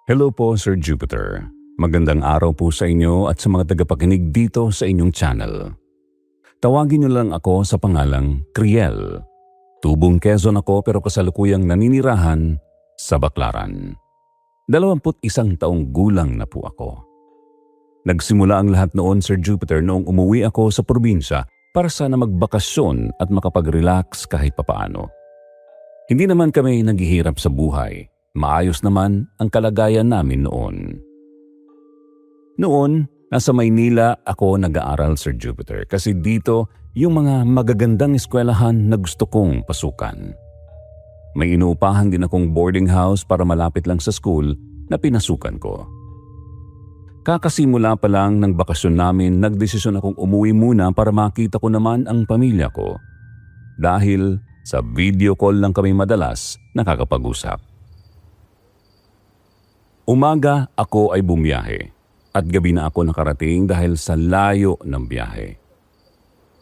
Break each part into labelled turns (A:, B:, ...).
A: Hello po, Sir Jupiter. Magandang araw po sa inyo at sa mga tagapakinig dito sa inyong channel. Tawagin niyo lang ako sa pangalang Criel. Tubong Quezon ako pero kasalukuyang naninirahan sa Baclaran. 21 taong gulang na po ako. Nagsimula ang lahat noon, Sir Jupiter, noong umuwi ako sa probinsya para sana magbakasyon at makapag-relax kahit papaano. Hindi naman kami naghihirap sa buhay. Maayos naman ang kalagayan namin noon. Noon, nasa Maynila ako nag-aaral, Sir Jupiter, kasi dito yung mga magagandang eskwelahan na gusto kong pasukan. May inuupahan din akong boarding house para malapit lang sa school na pinasukan ko. Kakasimula pa lang ng bakasyon namin, nagdesisyon akong umuwi muna para makita ko naman ang pamilya ko. Dahil sa video call lang kami madalas nakakapag-usap. Umaga ako ay bumiyahe at gabi na ako nakarating dahil sa layo ng biyahe.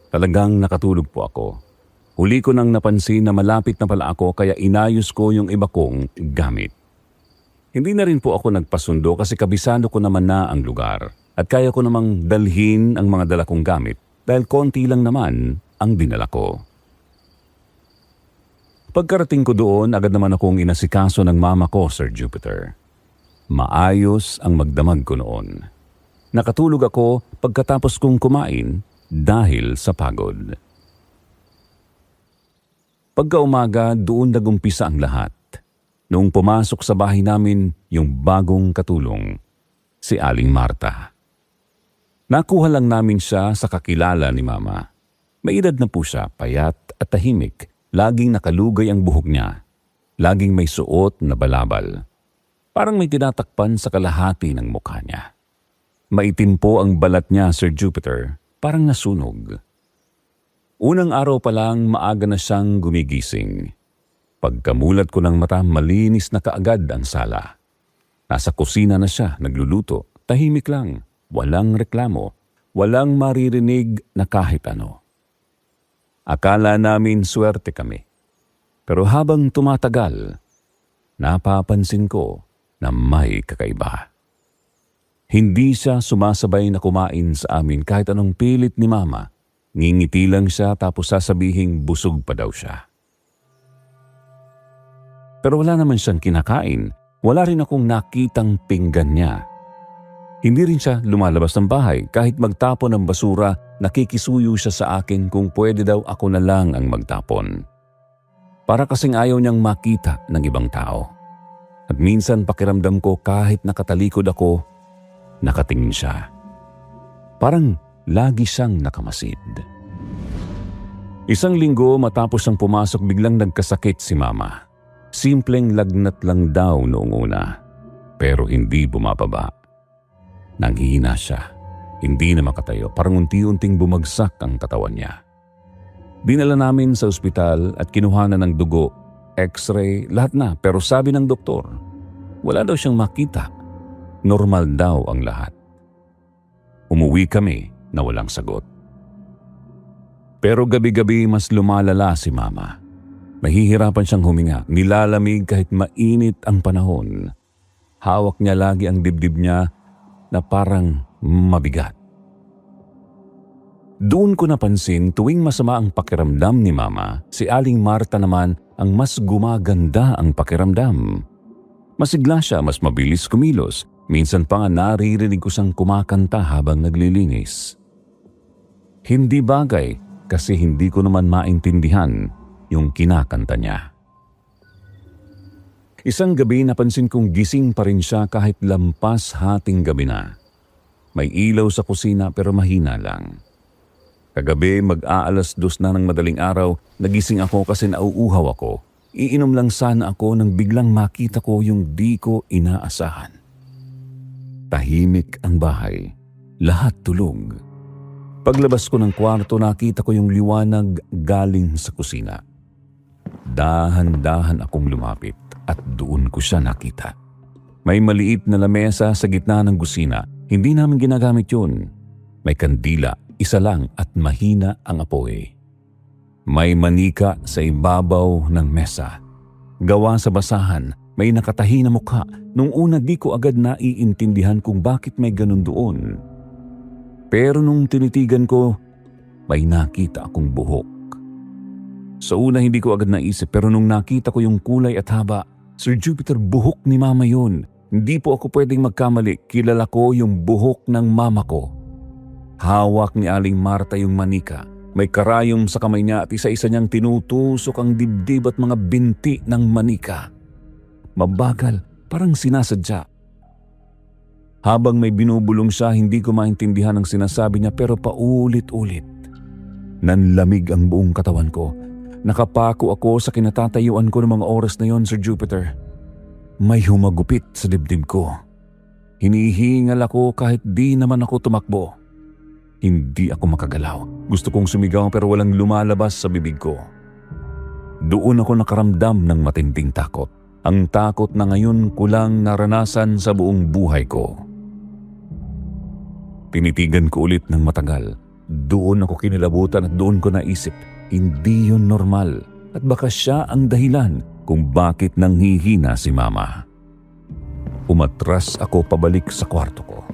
A: Talagang nakatulog po ako. Huli ko nang napansin na malapit na pala ako kaya inayos ko yung iba kong gamit. Hindi na rin po ako nagpasundo kasi kabisado ko naman na ang lugar at kaya ko namang dalhin ang mga dala kong gamit dahil konti lang naman ang dinala ko. Pagkarating ko doon, agad naman akong inasikaso ng mama ko, Sir Jupiter. Maayos ang magdamag ko noon. Nakatulog ako pagkatapos kong kumain dahil sa pagod. Pagkaumaga, doon nagumpisa ang lahat. Noong pumasok sa bahay namin yung bagong katulong, si Aling Marta. Nakuha lang namin siya sa kakilala ni Mama. May edad na po siya, payat at tahimik. Laging nakalugay ang buhok niya. Laging may suot na balabal. Parang may tinatakpan sa kalahati ng mukha niya. Maitim po ang balat niya, Sir Jupiter, parang nasunog. Unang araw pa lang maaga na siyang gumigising. Pagkamulat ko ng mata, malinis na kaagad ang sala. Nasa kusina na siya, nagluluto, tahimik lang, walang reklamo, walang maririnig na kahit ano. Akala namin swerte kami. Pero habang tumatagal, napapansin ko na may kakaiba. Hindi siya sumasabay na kumain sa amin kahit anong pilit ni Mama. Ngingiti lang siya tapos sasabihing busog pa daw siya. Pero wala naman siyang kinakain. Wala rin akong nakitang pinggan niya. Hindi rin siya lumalabas ng bahay. Kahit magtapon ng basura, nakikisuyo siya sa akin kung pwede daw ako na lang ang magtapon. Para kasing ayaw niyang makita ng ibang tao. At minsan pakiramdam ko kahit nakatalikod ako, nakatingin siya. Parang lagi siyang nakamasid. Isang linggo matapos siyang pumasok, biglang nagkasakit si Mama. Simpleng lagnat lang daw noong una, pero hindi bumababa. Nanghihina siya, hindi na makatayo, parang unti-unting bumagsak ang katawan niya. Dinala namin sa ospital at kinuhanan ng dugo, x-ray, lahat na, pero sabi ng doktor, wala daw siyang makita. Normal daw ang lahat. Umuwi kami na walang sagot. Pero gabi-gabi mas lumalala si Mama. Mahihirapan siyang huminga, nilalamig kahit mainit ang panahon. Hawak niya lagi ang dibdib niya na parang mabigat. Doon ko napansin tuwing masama ang pakiramdam ni Mama, si Aling Marta naman ang mas gumaganda ang pakiramdam. Masigla siya, mas mabilis kumilos. Minsan pa nga naririnig ko siyang kumakanta habang naglilinis. Hindi bagay kasi hindi ko naman maintindihan yung kinakanta niya. Isang gabi napansin kong gising pa rin siya kahit lampas hating gabi na. May ilaw sa kusina pero mahina lang. Kagabi mag-aalas 2 na ng madaling araw, nagising ako kasi nauuhaw ako. Iinom lang sana ako nang biglang makita ko yung di ko inaasahan. Tahimik ang bahay. Lahat tulog. Paglabas ko ng kwarto, nakita ko yung liwanag galing sa kusina. Dahan-dahan akong lumapit at doon ko siya nakita. May maliit na lamesa sa gitna ng kusina. Hindi namin ginagamit yun. May kandila, isa lang at mahina ang apoy. May manika sa ibabaw ng mesa. Gawa sa basahan, may nakatahi na mukha, Nung una di ko agad naiintindihan kung bakit may ganun doon. Pero nung tinitigan ko, may nakita akong buhok. Sa una hindi ko agad naisip pero nung nakita ko yung kulay at haba, Sir Jupiter, buhok ni Mama yun. Hindi po ako pwedeng magkamali. Kilala ko yung buhok ng mama ko. Hawak ni Aling Marta yung manika. May karayom sa kamay niya at isa-isa niyang tinutusok ang dibdib at mga binti ng manika. Mabagal, parang sinasadya. Habang may binubulong siya, hindi ko maintindihan ang sinasabi niya pero paulit-ulit. Nanlamig ang buong katawan ko. Nakapako ako sa kinatatayuan ko ng mga oras na yon, Sir Jupiter. May humagupit sa dibdib ko. Hinihingal ako kahit di naman ako tumakbo. Hindi ako makagalaw. Gusto kong sumigaw pero walang lumalabas sa bibig ko. Doon ako nakaramdam ng matinding takot. Ang takot na ngayon ko lang naranasan sa buong buhay ko. Tinitigan ko ulit ng matagal. Doon ako kinilabutan at doon ko naisip, hindi yun normal at baka siya ang dahilan kung bakit nanghihina si Mama. Umatras ako pabalik sa kwarto ko.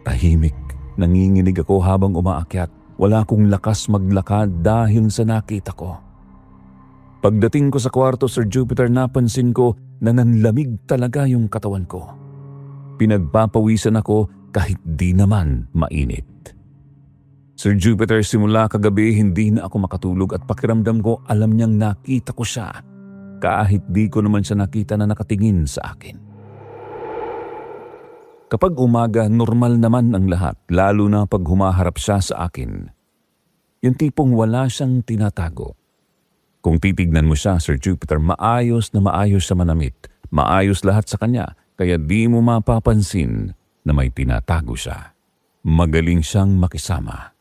A: Tahimik, nanginginig ako habang umaakyat. Wala akong lakas maglakad dahil sa nakita ko. Pagdating ko sa kwarto, Sir Jupiter, napansin ko na nanlamig talaga yung katawan ko. Pinagpapawisan ako kahit di naman mainit. Sir Jupiter, simula kagabi hindi na ako makatulog at pakiramdam ko alam niyang nakita ko siya kahit di ko naman siya nakita na nakatingin sa akin. Kapag umaga, normal naman ang lahat, lalo na pag humaharap siya sa akin. Yung tipong wala siyang tinatago. Kung titignan mo siya, Sir Jupiter, maayos na maayos sa manamit. Maayos lahat sa kanya, kaya di mo mapapansin na may tinatago siya. Magaling siyang makisama.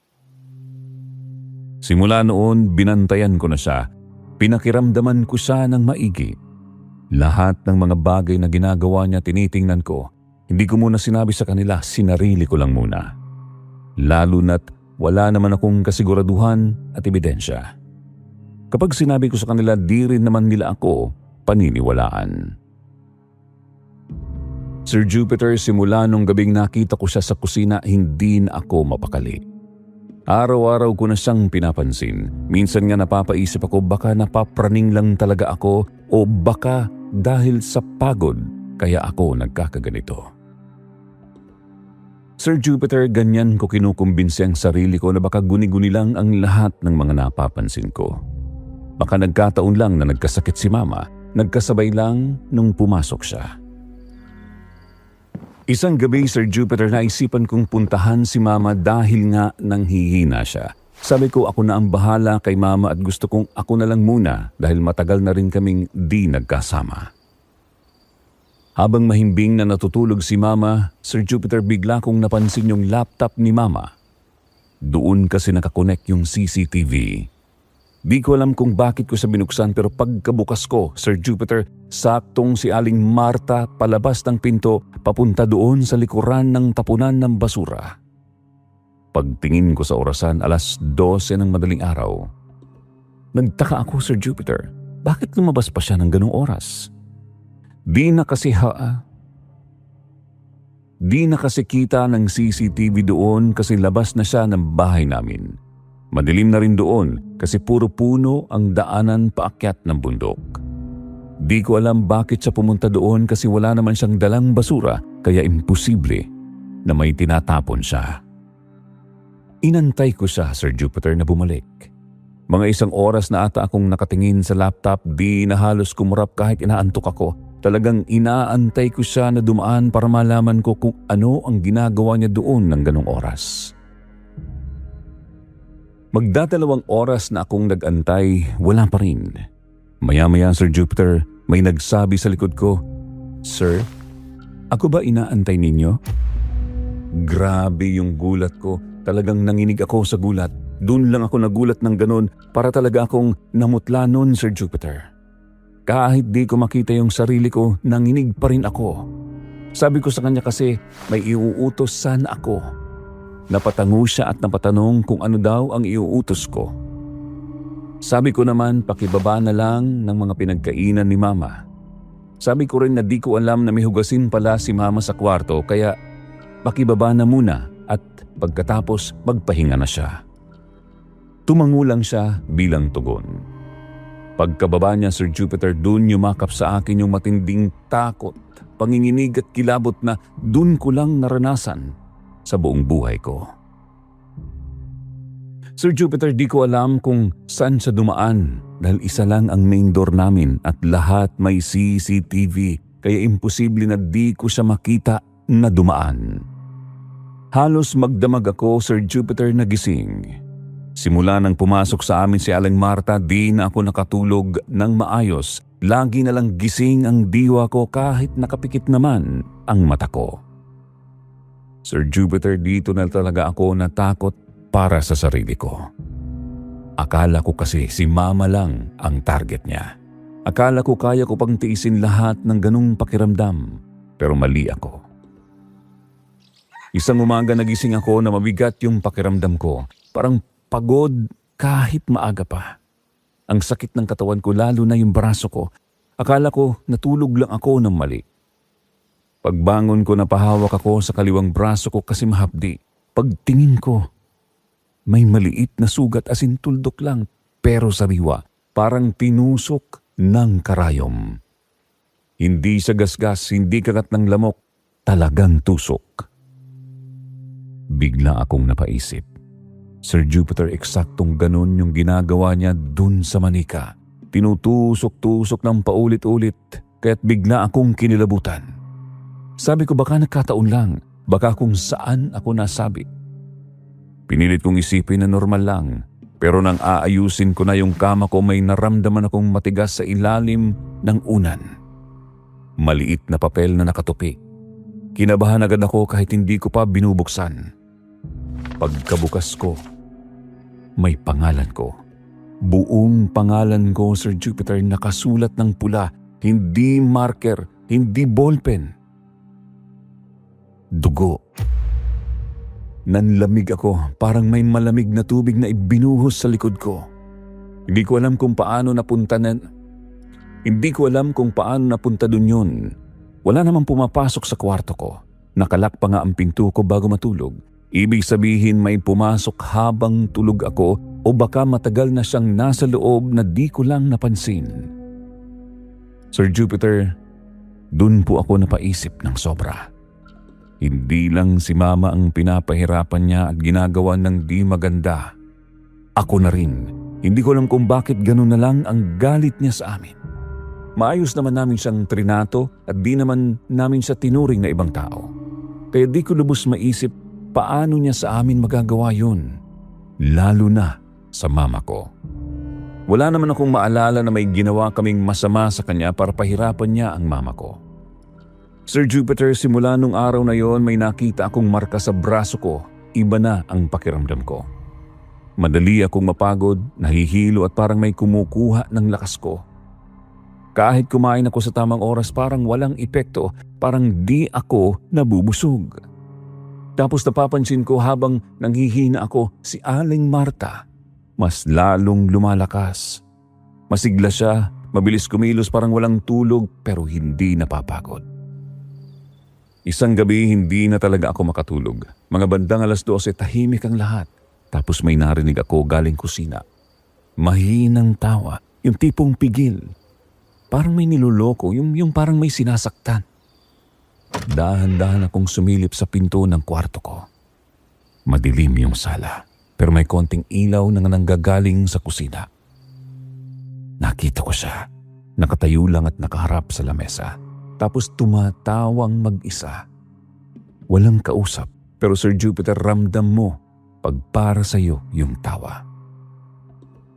A: Simula noon, binantayan ko na siya. Pinakiramdaman ko siya ng maigi. Lahat ng mga bagay na ginagawa niya tinitingnan ko. Hindi ko muna sinabi sa kanila, sinarili ko lang muna. Lalo na't wala naman akong kasiguraduhan at ebidensya. Kapag sinabi ko sa kanila, di rin naman nila ako paniniwalaan. Sir Jupiter, simula nung gabing nakita ko siya sa kusina, hindi na ako mapakali. Araw-araw ko na siyang pinapansin. Minsan nga napapaisip ako baka napapraning lang talaga ako o baka dahil sa pagod kaya ako nagkakaganito. Sir Jupiter, ganyan ko kinukumbinsi ang sarili ko na baka guni-guni lang ang lahat ng mga napapansin ko. Baka nagkataon lang na nagkasakit si Mama, nagkasabay lang nung pumasok siya. Isang gabi, Sir Jupiter, naisipan kong puntahan si Mama dahil nga nanghihina siya. Sabi ko ako na ang bahala kay Mama at gusto kong ako na lang muna dahil matagal na rin kaming di nagkasama. Habang mahimbing na natutulog si Mama, Sir Jupiter, bigla kong napansin yung laptop ni Mama. Doon kasi nakakonek yung CCTV. Di ko alam kung bakit ko siya binuksan pero pagkabukas ko, Sir Jupiter, saktong si Aling Marta palabas ng pinto papunta doon sa likuran ng tapunan ng basura. Pagtingin ko sa orasan, 12:00 ng madaling araw. Nagtaka ako, Sir Jupiter, bakit lumabas pa siya ng ganung oras? Di na kasi kita ng CCTV doon kasi labas na siya ng bahay namin. Madilim na rin doon kasi puro puno ang daanan paakyat ng bundok. Di ko alam bakit siya pumunta doon kasi wala naman siyang dalang basura kaya imposible na may tinatapon siya. Inantay ko siya, Sir Jupiter, na bumalik. Mga 1 oras na ata akong nakatingin sa laptop, di na halos kumurap kahit inaantok ako. Talagang inaantay ko siya na dumaan para malaman ko kung ano ang ginagawa niya doon ng ganong oras. Magdadalawang oras na akong nag-antay, wala pa rin. Maya-maya, Sir Jupiter, may nagsabi sa likod ko, "Sir, ako ba inaantay ninyo?" Grabe yung gulat ko. Talagang nanginig ako sa gulat. Doon lang ako nagulat ng ganon para talaga akong namutla noon, Sir Jupiter. Kahit di ko makita yung sarili ko, nanginig pa rin ako. Sabi ko sa kanya kasi may iuutos sana ako. Napatango siya at napatanong kung ano daw ang iuutos ko. Sabi ko naman pakibaba na lang ng mga pinagkainan ni Mama. Sabi ko rin na di ko alam na may hugasin pala si mama sa kwarto kaya pakibaba na muna at pagkatapos magpahinga na siya. Tumango lang siya bilang tugon. Pagkababa niya, Sir Jupiter, dun yumakap sa akin yung matinding takot, panginginig at kilabot na dun ko lang naranasan sa buong buhay ko. Sir Jupiter, di ko alam kung saan siya dumaan dahil isa lang ang main door namin at lahat may CCTV kaya imposible na di ko siya makita na dumaan. Halos magdamag ako, Sir Jupiter, na gising. Simula nang pumasok sa amin si Aling Marta, di na ako nakatulog ng maayos. Lagi na lang gising ang diwa ko kahit nakapikit naman ang mata ko. Sir Jupiter, dito na talaga ako natakot para sa sarili ko. Akala ko kasi si mama lang ang target niya. Akala ko kaya ko pang tiisin lahat ng ganung pakiramdam, pero mali ako. Isang umaga nagising ako na mabigat yung pakiramdam ko. Parang pagod kahit maaga pa. Ang sakit ng katawan ko, lalo na yung braso ko. Akala ko natulog lang ako ng mali. Pagbangon ko, napahawak ako sa kaliwang braso ko kasi mahapdi. Pagtingin ko, may maliit na sugat, as in tuldok lang, pero sariwa, parang tinusok ng karayom. Hindi siya gasgas, hindi kagat ng lamok, talagang tusok. Bigla akong napaisip. Sir Jupiter, eksaktong ganun yung ginagawa niya dun sa manika. Tinutusok-tusok ng paulit-ulit, kaya't bigla akong kinilabutan. Sabi ko baka nagkataon lang, baka kung saan ako nasabi. Pinilit kong isipin na normal lang, pero nang aayusin ko na yung kama ko, may naramdaman akong matigas sa ilalim ng unan. Maliit na papel na nakatupi. Kinabahan agad ako kahit hindi ko pa binubuksan. Pagkabukas ko, may pangalan ko. Buong pangalan ko, Sir Jupiter, nakasulat ng pula, hindi marker, hindi ballpen. Dugo. Nanlamig ako, parang may malamig na tubig na ibinuhos sa likod ko. Hindi ko alam kung paano napunta dun yun. Wala namang pumapasok sa kwarto ko. Nakalak pa nga ang pinto ko bago matulog. Ibig sabihin may pumasok habang tulog ako o baka matagal na siyang nasa loob na di ko lang napansin. Sir Jupiter, dun po ako napaisip ng sobra. Hindi lang si mama ang pinapahirapan niya at ginagawa ng di maganda. Ako na rin. Hindi ko alam kung bakit ganun na lang ang galit niya sa amin. Maayos naman namin siyang trinato at di naman namin siya tinuring na ibang tao. Kaya di ko lubos maisip paano niya sa amin magagawa yun. Lalo na sa mama ko. Wala naman akong maalala na may ginawa kaming masama sa kanya para pahirapan niya ang mama ko. Sir Jupiter, simula nung araw na yon may nakita akong marka sa braso ko. Iba na ang pakiramdam ko. Madali akong mapagod, nahihilo at parang may kumukuha ng lakas ko. Kahit kumain ako sa tamang oras, parang walang epekto, parang di ako nabubusog. Tapos napapansin ko habang nanghihina ako, si Aling Marta mas lalong lumalakas. Masigla siya, mabilis kumilos, parang walang tulog pero hindi napapagod. Isang gabi hindi na talaga ako makatulog. Mga bandang 12:00 tahimik ang lahat. Tapos may narinig ako galing kusina. Mahinang tawa, yung tipong pigil. Parang may niloloko, yung parang may sinasaktan. Dahan-dahan akong sumilip sa pinto ng kwarto ko. Madilim yung sala, pero may konting ilaw na nanggagaling sa kusina. Nakita ko siya, nakatayo lang at nakaharap sa lamesa. Tapos tumatawang mag-isa. Walang kausap, pero Sir Jupiter, ramdam mo pag para sa'yo yung tawa.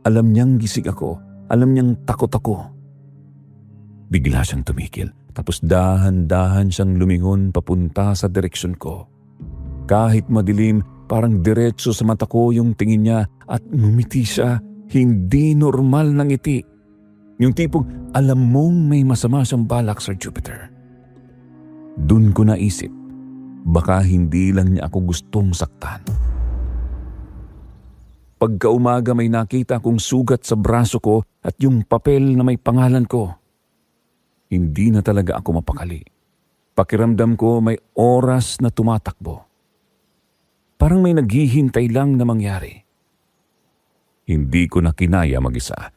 A: Alam niyang gising ako, alam niyang takot ako. Bigla siyang tumigil, tapos dahan-dahan siyang lumingon papunta sa direksyon ko. Kahit madilim, parang diretso sa mata ko yung tingin niya at ngumiti siya, hindi normal na ngiti. Yung tipong alam mong may masama siyang balak, Sir Jupiter. Dun ko naisip, baka hindi lang niya ako gustong saktan. Pagkaumaga may nakita akong sugat sa braso ko at yung papel na may pangalan ko. hindi na talaga ako mapakali. Pakiramdam ko may oras na tumatakbo. Parang may naghihintay lang na mangyari. Hindi ko na kinaya mag-isa.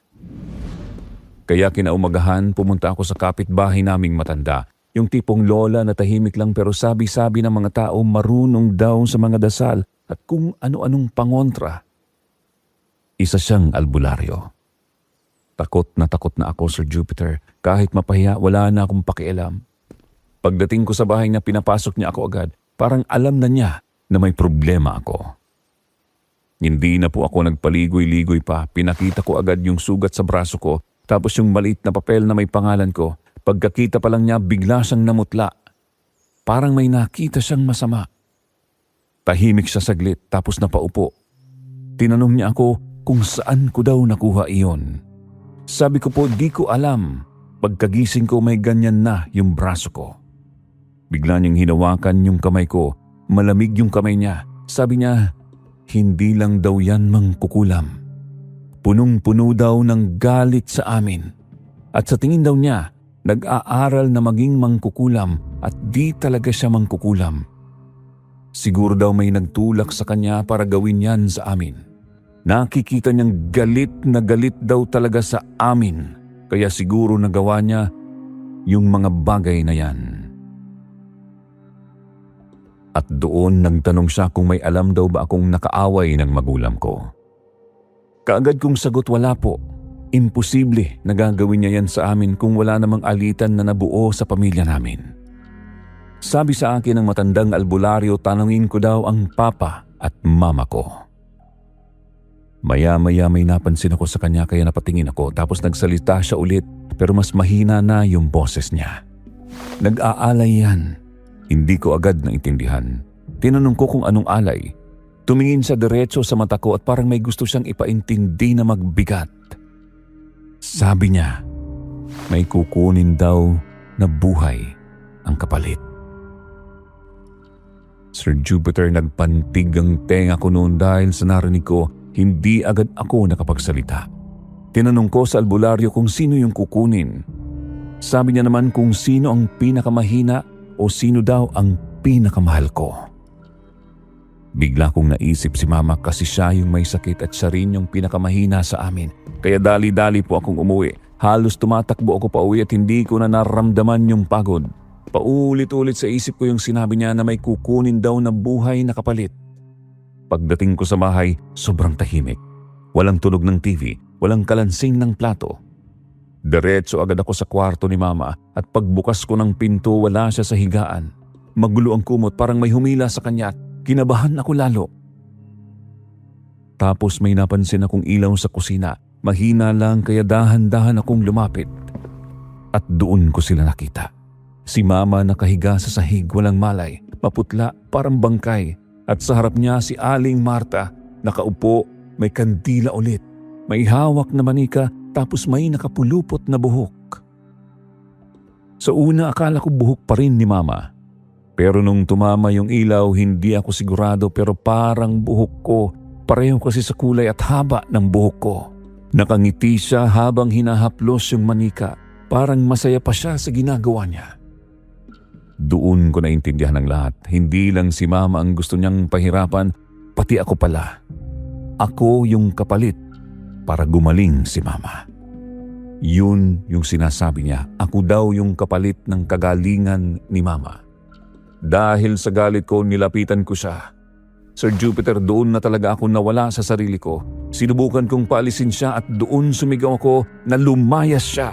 A: Kaya kinaumagahan pumunta ako sa kapitbahay naming matanda, yung tipong lola na tahimik lang pero sabi-sabi ng mga tao marunong daw sa mga dasal at kung ano-anong pangontra. Isa siyang albularyo. Takot na ako, Sir Jupiter. Kahit mapahiya, wala na akong pakialam. Pagdating ko sa bahay na pinapasok niya ako agad, parang alam na niya na may problema ako. Hindi na po ako nagpaligoy-ligoy pa. Pinakita ko agad yung sugat sa braso ko, tapos yung maliit na papel na may pangalan ko. Pagkakita pa lang niya, bigla siyang namutla. Parang may nakita siyang masama. Tahimik siya saglit, tapos napaupo. Tinanong niya ako kung saan ko daw nakuha iyon. Sabi ko po, di ko alam. Pagkagising ko, may ganyan na yung braso ko. Bigla niyang hinawakan yung kamay ko. Malamig yung kamay niya. Sabi niya, hindi lang daw yan mangkukulam. Punong-puno daw ng galit sa amin. At sa tingin daw niya, nag-aaral na maging mangkukulam at di talaga siya mangkukulam. Siguro daw may nagtulak sa kanya para gawin yan sa amin. Nakikita niyang galit na galit daw talaga sa amin. Kaya siguro nagawa niya yung mga bagay na yan. At doon nagtanong siya kung may alam daw ba akong nakaaway ng magulang ko. Kaagad kong sagot, wala po. Imposible na gagawin niya yan sa amin kung wala namang alitan na nabuo sa pamilya namin. Sabi sa akin ng matandang albularyo, tanungin ko daw ang papa at mama ko. Maya-maya may napansin ako sa kanya kaya napatingin ako, tapos nagsalita siya ulit pero mas mahina na yung boses niya. Nag-aalay yan. Hindi ko agad naintindihan. Tinanong ko kung anong alay. Tumingin siya diretso sa mata ko at parang may gusto siyang ipaintindi na magbigat. Sabi niya, may kukunin daw na buhay ang kapalit. Sir Jupiter, nagpantig ang tenga ko noon dahil sa narinig ko, hindi agad ako nakapagsalita. Tinanong ko sa albularyo kung sino yung kukunin. Sabi niya naman kung sino ang pinakamahina o sino daw ang pinakamahal ko. Bigla kong naisip si mama kasi siya yung may sakit at siya rin yung pinakamahina sa amin. Kaya dali-dali po akong umuwi. Halos tumatakbo ako pa uwi at hindi ko na nararamdaman yung pagod. Paulit-ulit sa isip ko yung sinabi niya na may kukunin daw na buhay na kapalit. Pagdating ko sa bahay, sobrang tahimik. Walang tunog ng TV, walang kalansing ng plato. Diretso agad ako sa kwarto ni mama at pagbukas ko ng pinto, wala siya sa higaan. Magulo ang kumot, parang may humila sa kanya at kinabahan ako lalo. Tapos may napansin akong ilaw sa kusina. Mahina lang kaya dahan-dahan akong lumapit. At doon ko sila nakita. Si mama nakahiga sa sahig, walang malay, maputla, parang bangkay. At sa harap niya si Aling Marta, nakaupo, may kandila ulit. May hawak na manika, tapos may nakapulupot na buhok. Sa una akala ko buhok pa rin ni mama. Pero nung tumama yung ilaw, hindi ako sigurado pero parang buhok ko. Pareho kasi sa kulay at haba ng buhok ko. Nakangiti siya habang hinahaplos yung manika. Parang masaya pa siya sa ginagawa niya. Doon ko naintindihan ng lahat. Hindi lang si mama ang gusto niyang pahirapan, pati ako pala. Ako yung kapalit para gumaling si mama. Yun yung sinasabi niya. Ako daw yung kapalit ng kagalingan ni mama. Dahil sa galit ko, nilapitan ko siya. Sir Jupiter, doon na talaga ako nawala sa sarili ko. Sinubukan kong paalisin siya at doon sumigaw ako na lumayas siya.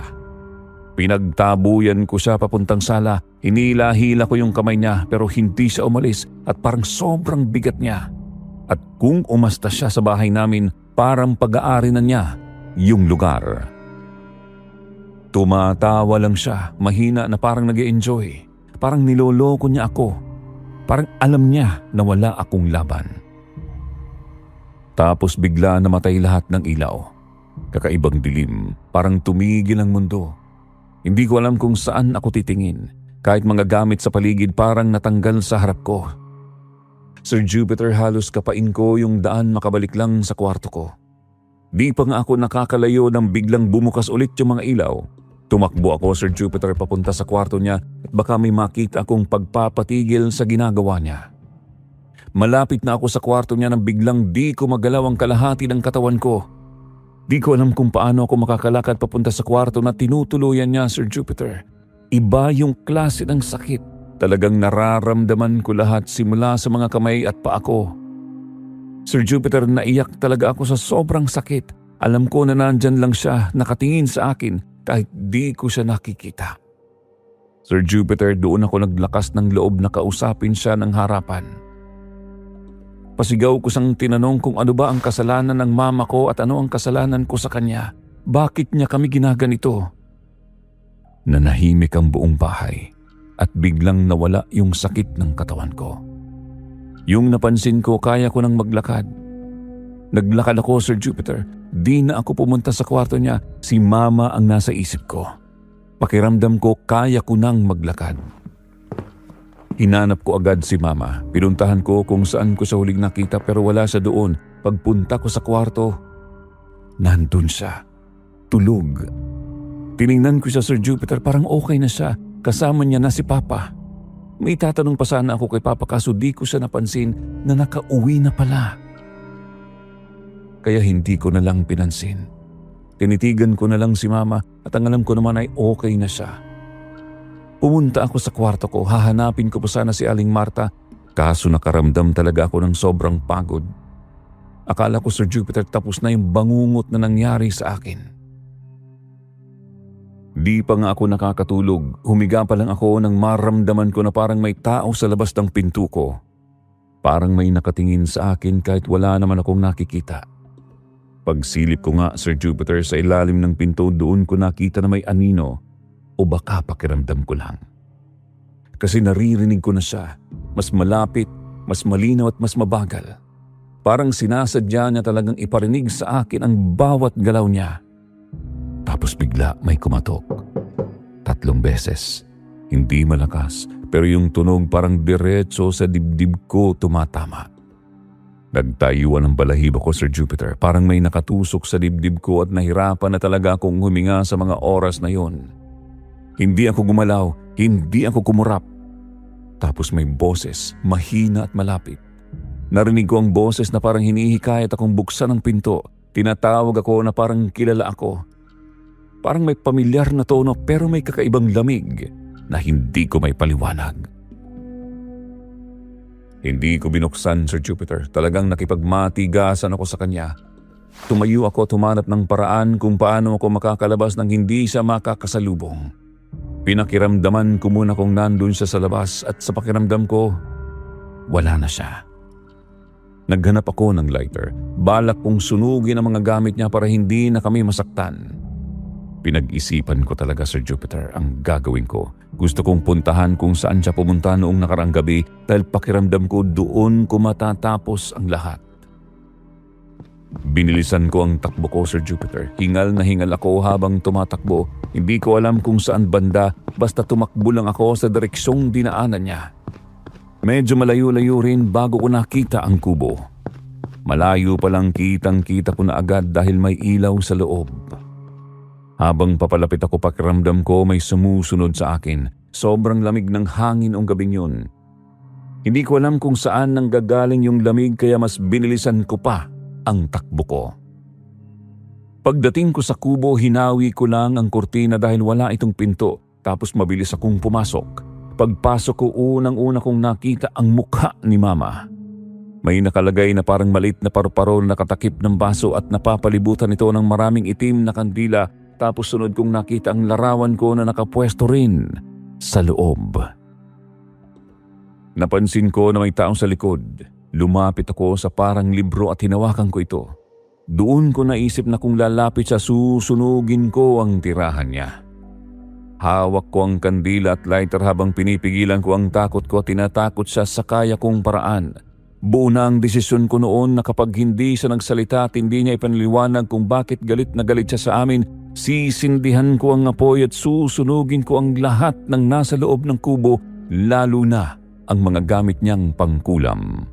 A: Pinagtabuyan ko siya papuntang sala. Hinila-hila ko yung kamay niya pero hindi siya umalis at parang sobrang bigat niya. At kung umasta siya sa bahay namin, parang pag-aari na niya yung lugar. Tumatawa lang siya, mahina na parang nag-e-enjoy. Parang niloloko niya ako. Parang alam niya na wala akong laban. Tapos bigla namatay lahat ng ilaw. Kakaibang dilim, parang tumigil ang mundo. Hindi ko alam kung saan ako titingin. Kahit mga gamit sa paligid parang natanggal sa harap ko. Sir Jupiter, halos kapain ko yung daan makabalik lang sa kwarto ko. Di pa nga ako nakakalayo nang biglang bumukas ulit yung mga ilaw. Tumakbo ako, Sir Jupiter, papunta sa kwarto niya at baka may makita akong pagpapatigil sa ginagawa niya. Malapit na ako sa kwarto niya nang biglang di ko magalaw ang kalahati ng katawan ko. Di ko alam kung paano ako makakalakad papunta sa kwarto na tinutuluyan niya, Sir Jupiter. Iba yung klase ng sakit. Talagang nararamdaman ko lahat simula sa mga kamay at paa ko. Sir Jupiter, naiyak talaga ako sa sobrang sakit. Alam ko na nandyan lang siya, nakatingin sa akin kahit di ko siya nakikita. Sir Jupiter, doon ako naglakas ng loob na kausapin siya ng harapan. Pasigaw ko siyang tinanong kung ano ba ang kasalanan ng mama ko at ano ang kasalanan ko sa kanya. Bakit niya kami ginaganito? Nanahimik ang buong bahay at biglang nawala yung sakit ng katawan ko. Yung napansin ko, kaya ko nang maglakad. Naglakad ako, Sir Jupiter. Di na ako pumunta sa kwarto niya. Si mama ang nasa isip ko. Pakiramdam ko kaya ko nang maglakad. Hinanap ko agad si mama. Pinuntahan ko kung saan ko siya huling nakita pero wala siya doon. Pagpunta ko sa kwarto, nandun siya. Tulog. Tiningnan ko siya, Sir Jupiter, parang okay na siya. Kasama niya na si Papa. May tatanong pa sana ako kay Papa kaso di ko siya napansin na nakauwi na pala. Kaya hindi ko na lang pinansin. Tinitigan ko na lang si Mama at ang alam ko naman ay okay na siya. Pumunta ako sa kwarto ko, hahanapin ko pa sana si Aling Marta, kaso nakaramdam talaga ako ng sobrang pagod. Akala ko, Sir Jupiter, tapos na yung bangungot na nangyari sa akin. Di pa nga ako nakakatulog, humiga pa lang ako nang maramdaman ko na parang may tao sa labas ng pinto ko. Parang may nakatingin sa akin kahit wala naman akong nakikita. Pagsilip ko nga, Sir Jupiter, sa ilalim ng pinto, doon ko nakita na may anino o baka pakiramdam ko lang. Kasi naririnig ko na siya, mas malapit, mas malinaw at mas mabagal. Parang sinasadya niya talagang iparinig sa akin ang bawat galaw niya. Tapos bigla may kumatok. 3 beses. Hindi malakas, pero yung tunog parang diretso sa dibdib ko tumatama. Nagtayuan ang balahibo ko, Sir Jupiter. Parang may nakatusok sa dibdib ko at nahirapan na talaga akong huminga sa mga oras na yon. Hindi ako gumalaw, hindi ako kumurap. Tapos may boses, mahina at malapit. Narinig ko ang boses na parang hinihikayat akong buksan ang pinto. Tinatawag ako na parang kilala ako. Parang may pamilyar na tono pero may kakaibang lamig na hindi ko may paliwanag. Hindi ko binuksan, Sir Jupiter. Talagang nakipagmatigasan ako sa kanya. Tumayo ako, tumanap ng paraan kung paano ako makakalabas nang hindi siya makakasalubong. Pinakiramdaman ko muna kung nandun siya sa labas at sa pakiramdam ko, wala na siya. Naghanap ako ng lighter. Balak kong sunugin ang mga gamit niya para hindi na kami masaktan. Pinag-isipan ko talaga, Sir Jupiter, ang gagawin ko. Gusto kong puntahan kung saan siya pumunta noong nakaraang gabi dahil pakiramdam ko doon ko matatapos ang lahat. Binilisan ko ang takbo ko, Sir Jupiter. Hingal na hingal ako habang tumatakbo. Hindi ko alam kung saan banda, basta tumakbo lang ako sa direksyong dinaanan niya. Medyo malayo-layo rin bago ko nakita ang kubo. Malayo pa lang kitang-kita ko na agad dahil may ilaw sa loob. Habang papalapit ako, pakiramdam ko may sumusunod sa akin. Sobrang lamig ng hangin ang gabing yun. Hindi ko alam kung saan nanggagaling yung lamig kaya mas binilisan ko pa ang takbo ko. Pagdating ko sa kubo, hinawi ko lang ang kurtina dahil wala itong pinto. Tapos mabilis akong pumasok. Pagpasok ko, unang-una kong nakita ang mukha ni Mama. May nakalagay na parang malit na paru-paro na nakatakip ng baso at napapalibutan ito ng maraming itim na kandila. Tapos sunod kong nakita ang larawan ko na nakapwesto rin sa loob. Napansin ko na may taong sa likod. Lumapit ako sa parang libro at hinawakan ko ito. Doon ko naisip na kung lalapit siya, susunugin ko ang tirahan niya. Hawak ko ang kandila at lighter habang pinipigilan ko ang takot ko. Tinatakot siya sa kaya kong paraan. Buo na ang desisyon ko noon na kapag hindi siya nagsalita at hindi niya ipanliwanag kung bakit galit na galit siya sa amin, sisindihan ko ang apoy at susunugin ko ang lahat ng nasa loob ng kubo, lalo na ang mga gamit niyang pangkulam.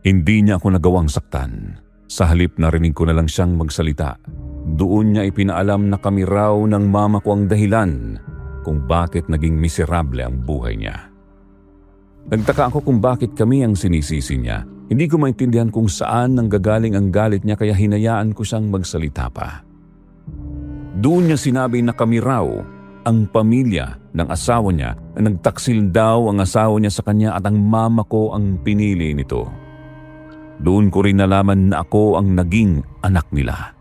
A: Hindi niya ako nagawang saktan. Sa halip narinig ko na lang siyang magsalita. Doon niya ipinaalam na kami raw ng mama ko ang dahilan kung bakit naging miserable ang buhay niya. Nagtaka ako kung bakit kami ang sinisisi niya. Hindi ko maintindihan kung saan nanggagaling ang galit niya kaya hinayaan ko siyang magsalita pa. Doon niya sinabi na kami raw ang pamilya ng asawa niya na nagtaksil daw ang asawa niya sa kanya at ang mama ko ang pinili nito. Doon ko rin nalaman na ako ang naging anak nila.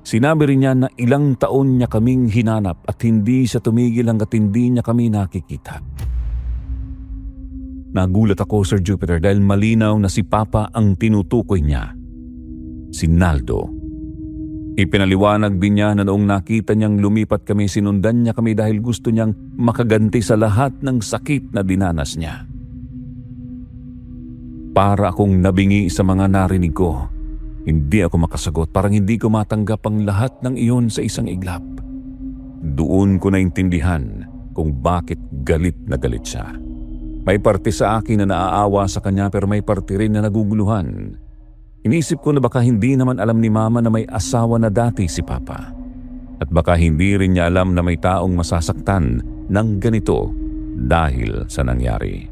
A: Sinabi rin niya na ilang taon niya kaming hinanap at hindi siya tumigil hanggat hindi niya kami nakikita. Nagulat ako, Sir Jupiter, dahil malinaw na si Papa ang tinutukoy niya. Si Naldo. Ipinaliwanag din niya na noong nakita niyang lumipat kami, sinundan niya kami dahil gusto niyang makaganti sa lahat ng sakit na dinanas niya. Para akong nabingi sa mga narinig ko. Hindi ako makasagot, parang hindi ko matanggap ang lahat ng iyon sa isang iglap. Doon ko naintindihan kung bakit galit na galit siya. May parte sa akin na naaawa sa kanya pero may parte rin na naguguluhan. Inisip ko na baka hindi naman alam ni Mama na may asawa na dati si Papa. At baka hindi rin niya alam na may taong masasaktan ng ganito dahil sa nangyari.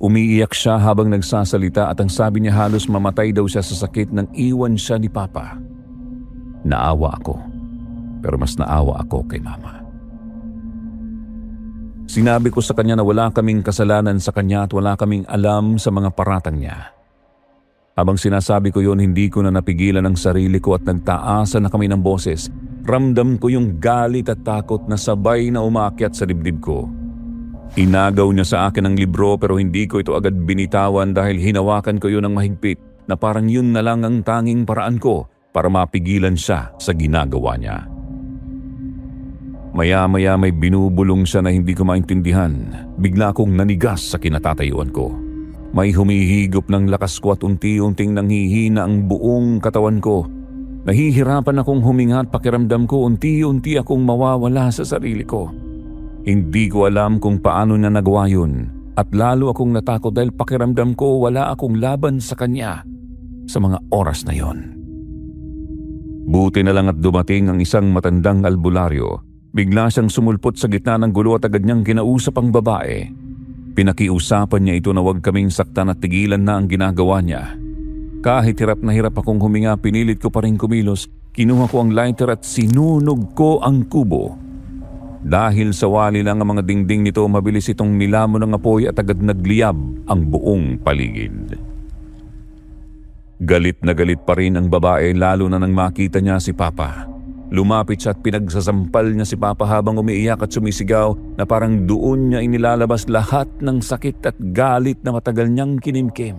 A: Umiiyak siya habang nagsasalita at ang sabi niya halos mamatay daw siya sa sakit nang iwan siya ni Papa. Naawa ako, pero mas naawa ako kay Mama. Sinabi ko sa kanya na wala kaming kasalanan sa kanya at wala kaming alam sa mga paratang niya. Habang sinasabi ko yun, hindi ko na napigilan ang sarili ko at nagtaasan na kami ng boses. Ramdam ko yung galit at takot na sabay na umakyat sa dibdib ko. Inagaw niya sa akin ang libro pero hindi ko ito agad binitawan dahil hinawakan ko yun ng mahigpit na parang yun na lang ang tanging paraan ko para mapigilan siya sa ginagawa niya. Maya-maya may binubulong siya na hindi ko maintindihan. Bigla akong nanigas sa kinatatayuan ko. May humihigop ng lakas ko at unti-unting nanghihina ang buong katawan ko. Nahihirapan akong huminga at pakiramdam ko unti-unti akong mawawala sa sarili ko. Hindi ko alam kung paano na nagawa yun at lalo akong natakot dahil pakiramdam ko wala akong laban sa kanya sa mga oras na yon. Buti na lang at dumating ang isang matandang albularyo. Bigla siyang sumulpot sa gitna ng gulo at agad niyang kinausap ang babae. Pinakiusapan niya ito na huwag kaming saktan at tigilan na ang ginagawa niya. Kahit hirap na hirap akong huminga, pinilit ko pa rin kumilos. Kinuha ko ang lighter at sinunog ko ang kubo. Dahil sa wali lang ang mga dingding nito, mabilis itong nilamon ng apoy at agad nagliyab ang buong paligid. Galit na galit pa rin ang babae lalo na nang makita niya si Papa. Lumapit siya at pinagsasampal niya si Papa habang umiiyak at sumisigaw na parang doon niya inilalabas lahat ng sakit at galit na matagal niyang kinimkim.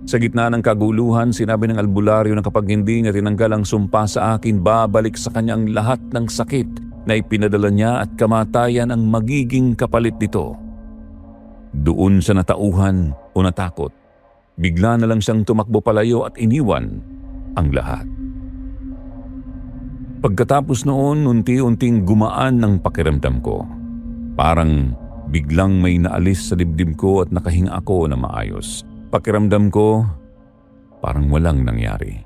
A: Sa gitna ng kaguluhan, sinabi ng albularyo na kapag hindi niya tinanggal ang sumpa sa akin, babalik sa kanya ang lahat ng sakit na ipinadala niya at kamatayan ang magiging kapalit nito. Doon sa natauhan o natakot, bigla na lang siyang tumakbo palayo at iniwan ang lahat. Pagkatapos noon, unti-unting gumaan ang pakiramdam ko. Parang biglang may naalis sa dibdib ko at nakahinga ako na maayos. Pakiramdam ko, parang walang nangyari.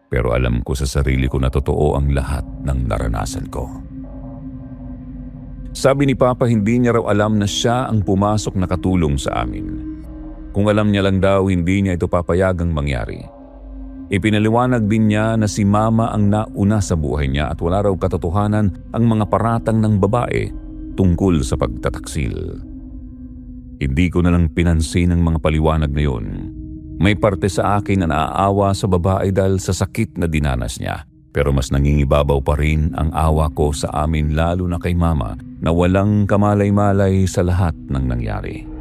A: Pero alam ko sa sarili ko na totoo ang lahat ng naranasan ko. Sabi ni Papa hindi niya raw alam na siya ang pumasok na katulong sa amin. Kung alam niya lang daw, hindi niya ito papayagang mangyari. Ipinaliwanag din niya na si Mama ang nauna sa buhay niya at wala raw katotohanan ang mga paratang ng babae tungkol sa pagtataksil. Hindi ko na lang pinansin ang mga paliwanag na yun. May parte sa akin na naaawa sa babae dahil sa sakit na dinanas niya. Pero mas nangingibabaw pa rin ang awa ko sa amin lalo na kay Mama na walang kamalay-malay sa lahat ng nangyari.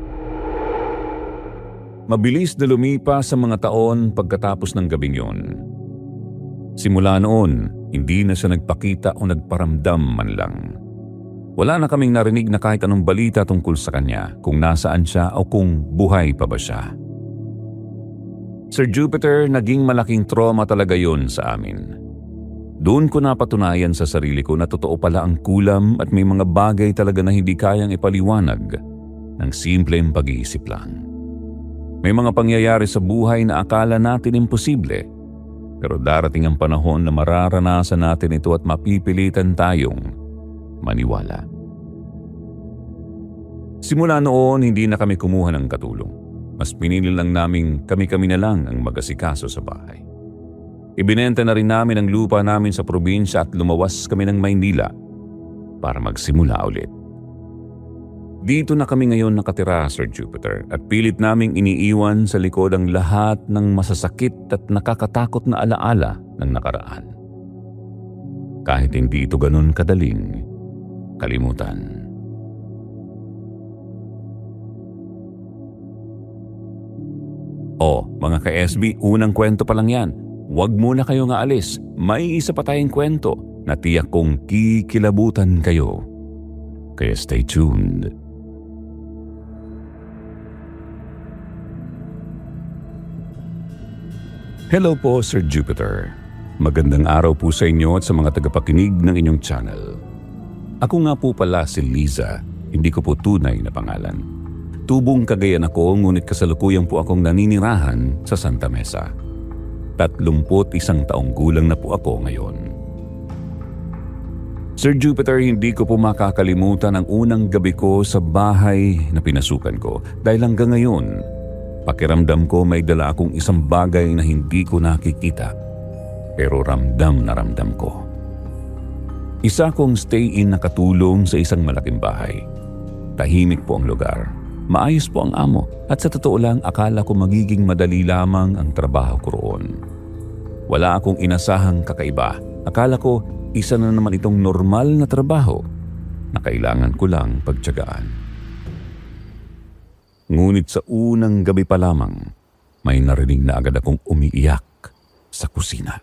A: Mabilis na lumipas sa mga taon pagkatapos ng gabing yun. Simula noon, hindi na siya nagpakita o nagparamdam man lang. Wala na kaming narinig na kahit anong balita tungkol sa kanya, kung nasaan siya o kung buhay pa ba siya. Sir Jupiter, naging malaking trauma talaga yun sa amin. Doon ko napatunayan sa sarili ko na totoo pala ang kulam at may mga bagay talaga na hindi kayang ipaliwanag ng simpleng pag-iisip lang. May mga pangyayari sa buhay na akala natin imposible, Pero darating ang panahon na mararanasan natin ito at mapipilitan tayong maniwala. Simula noon, hindi na kami kumuha ng katulong. Mas pinili lang namin kami-kami na lang ang mag-asikaso sa bahay. Ibinenta na rin namin ang lupa namin sa probinsya at lumawas kami ng Maynila para magsimula ulit. Dito na kami ngayon nakatira, Sir Jupiter, at pilit naming iniiwan sa likod ang lahat ng masasakit at nakakatakot na alaala ng nakaraan. Kahit hindi ito ganun kadaling kalimutan. Mga ka-SB, unang kwento pa lang yan. Huwag muna kayo nga alis. May isa pa tayong kwento na tiyak kong kikilabutan kayo. Kaya stay tuned. Hello po, Sir Jupiter. Magandang araw po sa inyo at sa mga tagapakinig ng inyong channel. Ako nga po pala si Liza, hindi ko po tunay na pangalan. Tubong Cagayan ako, ngunit kasalukuyang po akong naninirahan sa Santa Mesa. 31 taong gulang na po ako ngayon. Sir Jupiter, hindi ko po makakalimutan ang unang gabi ko sa bahay na pinasukan ko dahil hanggang ngayon, pakiramdam ko may dala akong isang bagay na hindi ko nakikita pero ramdam na ramdam ko. Isa akong stay-in na katulong sa isang malaking bahay. Tahimik po ang lugar. Maayos po ang amo at sa totoo lang akala ko magiging madali lamang ang trabaho ko roon. Wala akong inasahang kakaiba. Akala ko isa na naman itong normal na trabaho na kailangan ko lang pagtiyagaan. Ngunit sa unang gabi pa lamang, may narinig na agad akong umiiyak sa kusina.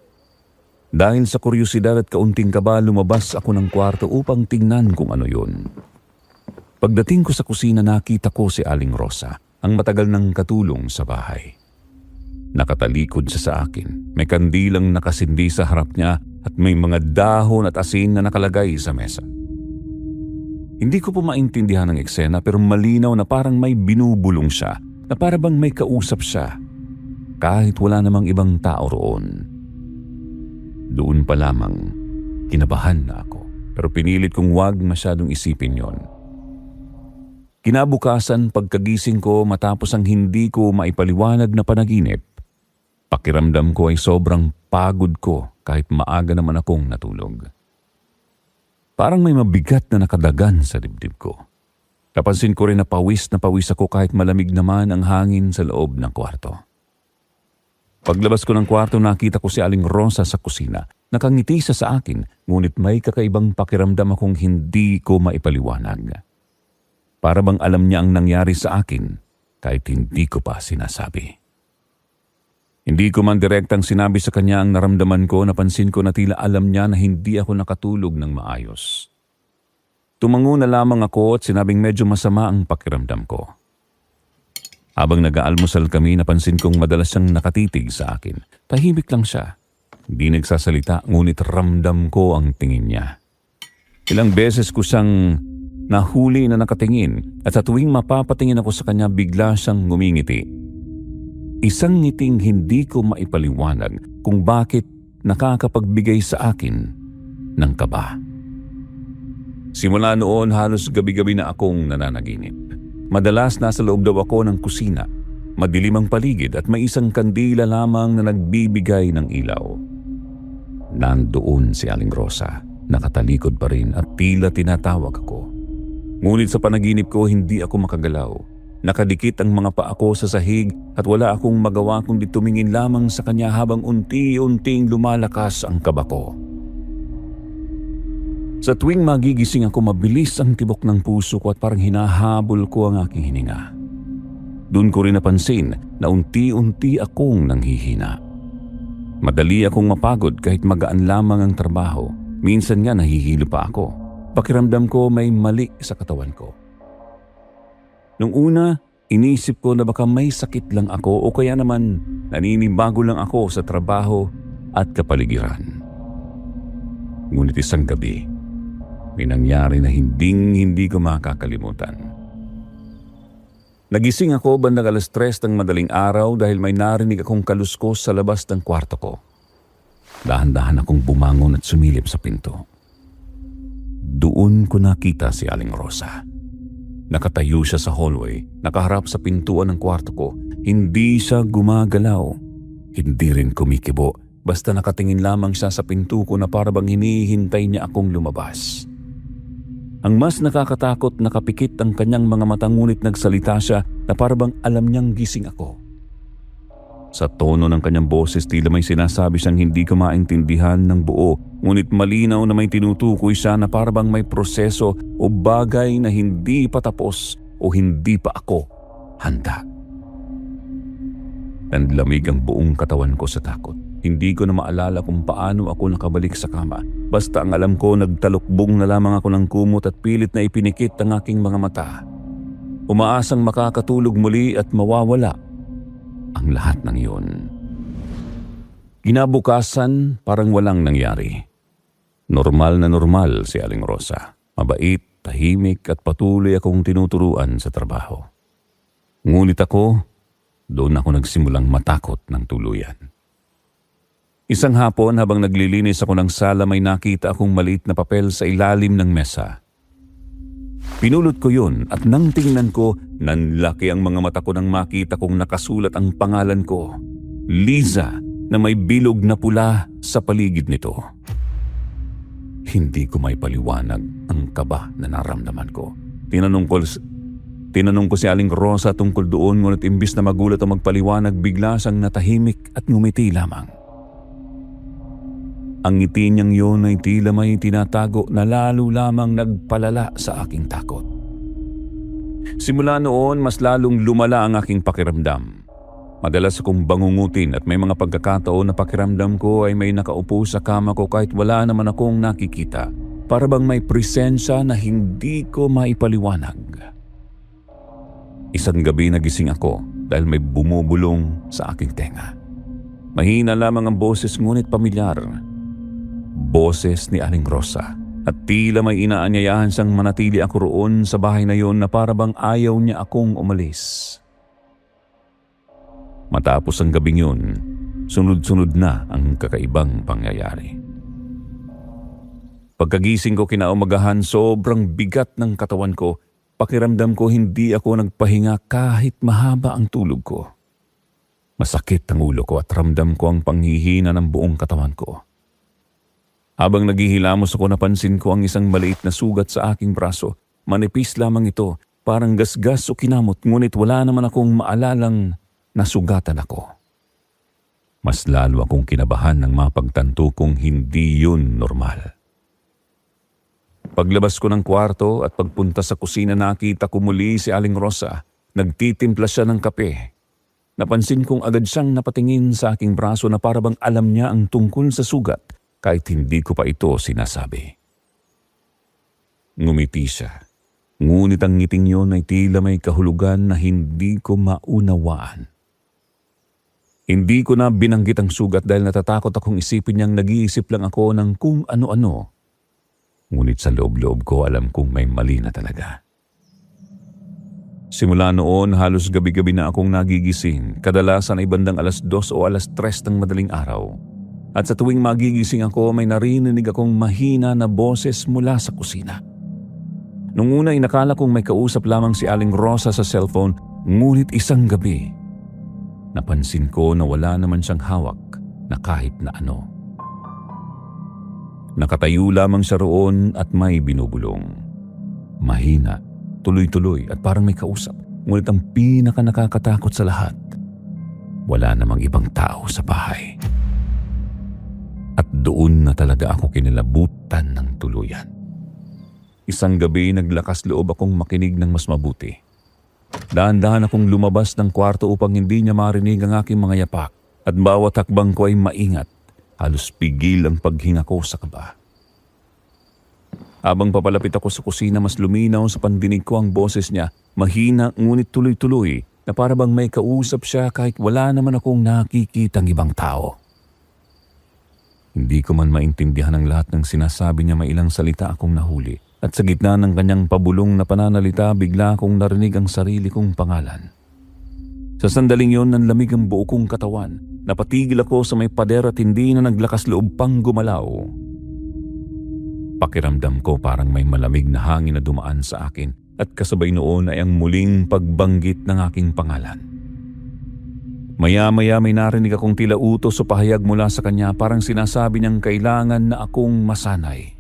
A: Dahil sa kuryosidad at kaunting kaba, lumabas ako ng kwarto upang tingnan kung ano yun. Pagdating ko sa kusina, nakita ko si Aling Rosa, ang matagal ng katulong sa bahay. Nakatalikod siya sa akin. May kandilang nakasindi sa harap niya at may mga dahon at asin na nakalagay sa mesa. Hindi ko po maintindihan ang eksena pero malinaw na parang may binubulong siya, na para bang may kausap siya, kahit wala namang ibang tao roon. Doon pa lamang, kinabahan na ako, pero pinilit kong wag masyadong isipin yon. Kinabukasan, pagkagising ko matapos ang hindi ko maipaliwanag na panaginip, pakiramdam ko ay sobrang pagod ko kahit maaga naman akong natulog. Parang may mabigat na nakadagan sa dibdib ko. Napansin ko rin na pawis ako kahit malamig naman ang hangin sa loob ng kwarto. Paglabas ko ng kwarto, nakita ko si Aling Rosa sa kusina. Nakangiti siya sa akin, ngunit may kakaibang pakiramdam akong hindi ko maipaliwanag. Para bang alam niya ang nangyari sa akin kahit hindi ko pa sinasabi. Hindi ko man direktang sinabi sa kanya ang naramdaman ko, napansin ko na tila alam niya na hindi ako nakatulog ng maayos. Tumango na lamang ako at sinabing medyo masama ang pakiramdam ko. Habang nag-aalmusal kami, napansin kong madalas siyang nakatitig sa akin. Tahimik lang siya. Hindi nagsasalita, ngunit ramdam ko ang tingin niya. Ilang beses ko siyang nahuli na nakatingin at sa tuwing mapapatingin ako sa kanya, bigla siyang ngumingiti. Isang ngiting hindi ko maipaliwanag kung bakit nakakapagbigay sa akin ng kaba. Simula noon, halos gabi-gabi na akong nananaginip. Madalas nasa loob daw ako ng kusina. Madilim ang paligid at may isang kandila lamang na nagbibigay ng ilaw. Nandoon si Aling Rosa, nakatalikod pa rin at tila tinatawag ako. Ngunit sa panaginip ko, hindi ako makagalaw. Nakadikit ang mga paa ko sa sahig at wala akong magawa kundi tumingin lamang sa kanya habang unti-unting lumalakas ang kaba ko. Sa tuwing magigising ako, mabilis ang tibok ng puso ko at parang hinahabol ko ang aking hininga. Doon ko rin napansin na unti-unti akong nanghihina. Madali akong mapagod kahit magaan lamang ang trabaho. Minsan nga nahihilo pa ako. Pakiramdam ko may mali sa katawan ko. Nung una, inisip ko na baka may sakit lang ako o kaya naman naninibago lang ako sa trabaho at kapaligiran. Ngunit isang gabi, may nangyari na hindi ko makakalimutan. Nagising ako bandang 3:00 ng madaling araw dahil may narinig akong kaluskos sa labas ng kwarto ko. Dahan-dahan akong bumangon at sumilip sa pinto. Doon ko nakita si Aling Rosa. Nakatayo siya sa hallway, nakaharap sa pintuan ng kwarto ko. Hindi siya gumagalaw. Hindi rin kumikibo. Basta nakatingin lamang siya sa pinto ko na parabang hinihintay niya akong lumabas. Ang mas nakakatakot, nakapikit ang kanyang mga mata, ngunit nagsalita siya na parabang alam niyang gising ako. Sa tono ng kanyang boses, tila may sinasabi siyang hindi ko maintindihan ng buo, ngunit malinaw na may tinutukoy siya na parabang may proseso o bagay na hindi pa tapos o hindi pa ako handa. Nanlamig ang buong katawan ko sa takot. Hindi ko na maalala kung paano ako nakabalik sa kama. Basta ang alam ko, nagtalukbong na lamang ako ng kumot at pilit na ipinikit ang aking mga mata. Umaasang makakatulog muli at mawawala ang lahat ng yun. Kinabukasan, parang walang nangyari. Normal na normal si Aling Rosa. Mabait, tahimik at patuloy akong tinuturuan sa trabaho. Ngunit doon ako nagsimulang matakot ng tuluyan. Isang hapon, habang naglilinis ako ng sala, may nakita akong maliit na papel sa ilalim ng mesa. Pinulot ko yun at nang tingnan ko, nanlaki ang mga mata ko nang makita kong nakasulat ang pangalan ko, Liza, na may bilog na pula sa paligid nito. Hindi ko may paliwanag ang kaba na naramdaman ko. Tinanong ko si Aling Rosa tungkol doon, ngunit imbis na magulat o magpaliwanag, bigla siyang natahimik at ngumiti lamang. Ang ngiti niyang yun ay tila may tinatago na lalo lamang nagpalala sa aking takot. Simula noon, mas lalong lumala ang aking pakiramdam. Madalas akong bangungutin at may mga pagkakataon na pakiramdam ko ay may nakaupo sa kama ko kahit wala naman akong nakikita. Para bang may presensya na hindi ko maipaliwanag. Isang gabi nagising ako dahil may bumubulong sa aking tenga. Mahina lamang ang boses, ngunit pamilyar. Boses ni Aling Rosa, at tila may inaanyayahan siyang manatili ako roon sa bahay na yon na parabang ayaw niya akong umalis. Matapos ang gabing yun, sunod-sunod na ang kakaibang pangyayari. Pagkagising ko kinaumagahan, sobrang bigat ng katawan ko. Pakiramdam ko hindi ako nagpahinga kahit mahaba ang tulog ko. Masakit ang ulo ko at ramdam ko ang panghihina ng buong katawan ko. Habang naghihilamos ako, napansin ko ang isang maliit na sugat sa aking braso. Manipis lamang ito, parang gasgas o kinamot, ngunit wala naman akong maalalang nasugatan ako. Mas lalo akong kinabahan nang mapagtanto kong hindi yun normal. Paglabas ko ng kwarto at pagpunta sa kusina, nakita ko muli si Aling Rosa. Nagtitimpla siya ng kape. Napansin kong agad siyang napatingin sa aking braso na parabang alam niya ang tungkol sa sugat kahit hindi ko pa ito sinasabi. Ngumiti siya. Ngunit ang ngiting yun ay tila may kahulugan na hindi ko maunawaan. Hindi ko na binanggit ang sugat dahil natatakot akong isipin niyang nag-iisip lang ako ng kung ano-ano. Ngunit sa loob-loob ko alam kong may mali na talaga. Simula noon, halos gabi-gabi na akong nagigising. Kadalasan ay bandang 2:00 o 3:00 ng madaling araw. At sa tuwing magigising ako, may narinig akong mahina na boses mula sa kusina. Nung una, inakala kong may kausap lamang si Aling Rosa sa cellphone, ngunit isang gabi, napansin ko na wala naman siyang hawak na kahit na ano. Nakatayo lamang siya roon at may binubulong. Mahina, tuloy-tuloy at parang may kausap. Ngunit ang pinaka-nakakatakot sa lahat, wala namang ibang tao sa bahay. At doon na talaga ako kinilabutan ng tuluyan. Isang gabi, naglakas loob akong makinig ng mas mabuti. Dahan-dahan akong lumabas ng kwarto upang hindi niya marinig ang aking mga yapak. At bawat hakbang ko ay maingat. Halos pigil ang paghinga ko sa kaba. Habang papalapit ako sa kusina, mas luminaw sa pandinig ko ang boses niya. Mahina ngunit tuloy-tuloy na parabang may kausap siya kahit wala naman akong nakikitang ibang tao. Hindi ko man maintindihan ang lahat ng sinasabi niya, may ilang salita akong nahuli. At sa gitna ng kanyang pabulong na pananalita, bigla akong narinig ang sarili kong pangalan. Sa sandaling yon, nanlamig ang buo kong katawan. Napatigil ako sa may pader at hindi na naglakas loob pang gumalaw. Pakiramdam ko parang may malamig na hangin na dumaan sa akin at kasabay noon ay ang muling pagbanggit ng aking pangalan. Maya-maya may narinig akong tila utos o pahayag mula sa kanya, parang sinasabi niyang kailangan na akong masanay.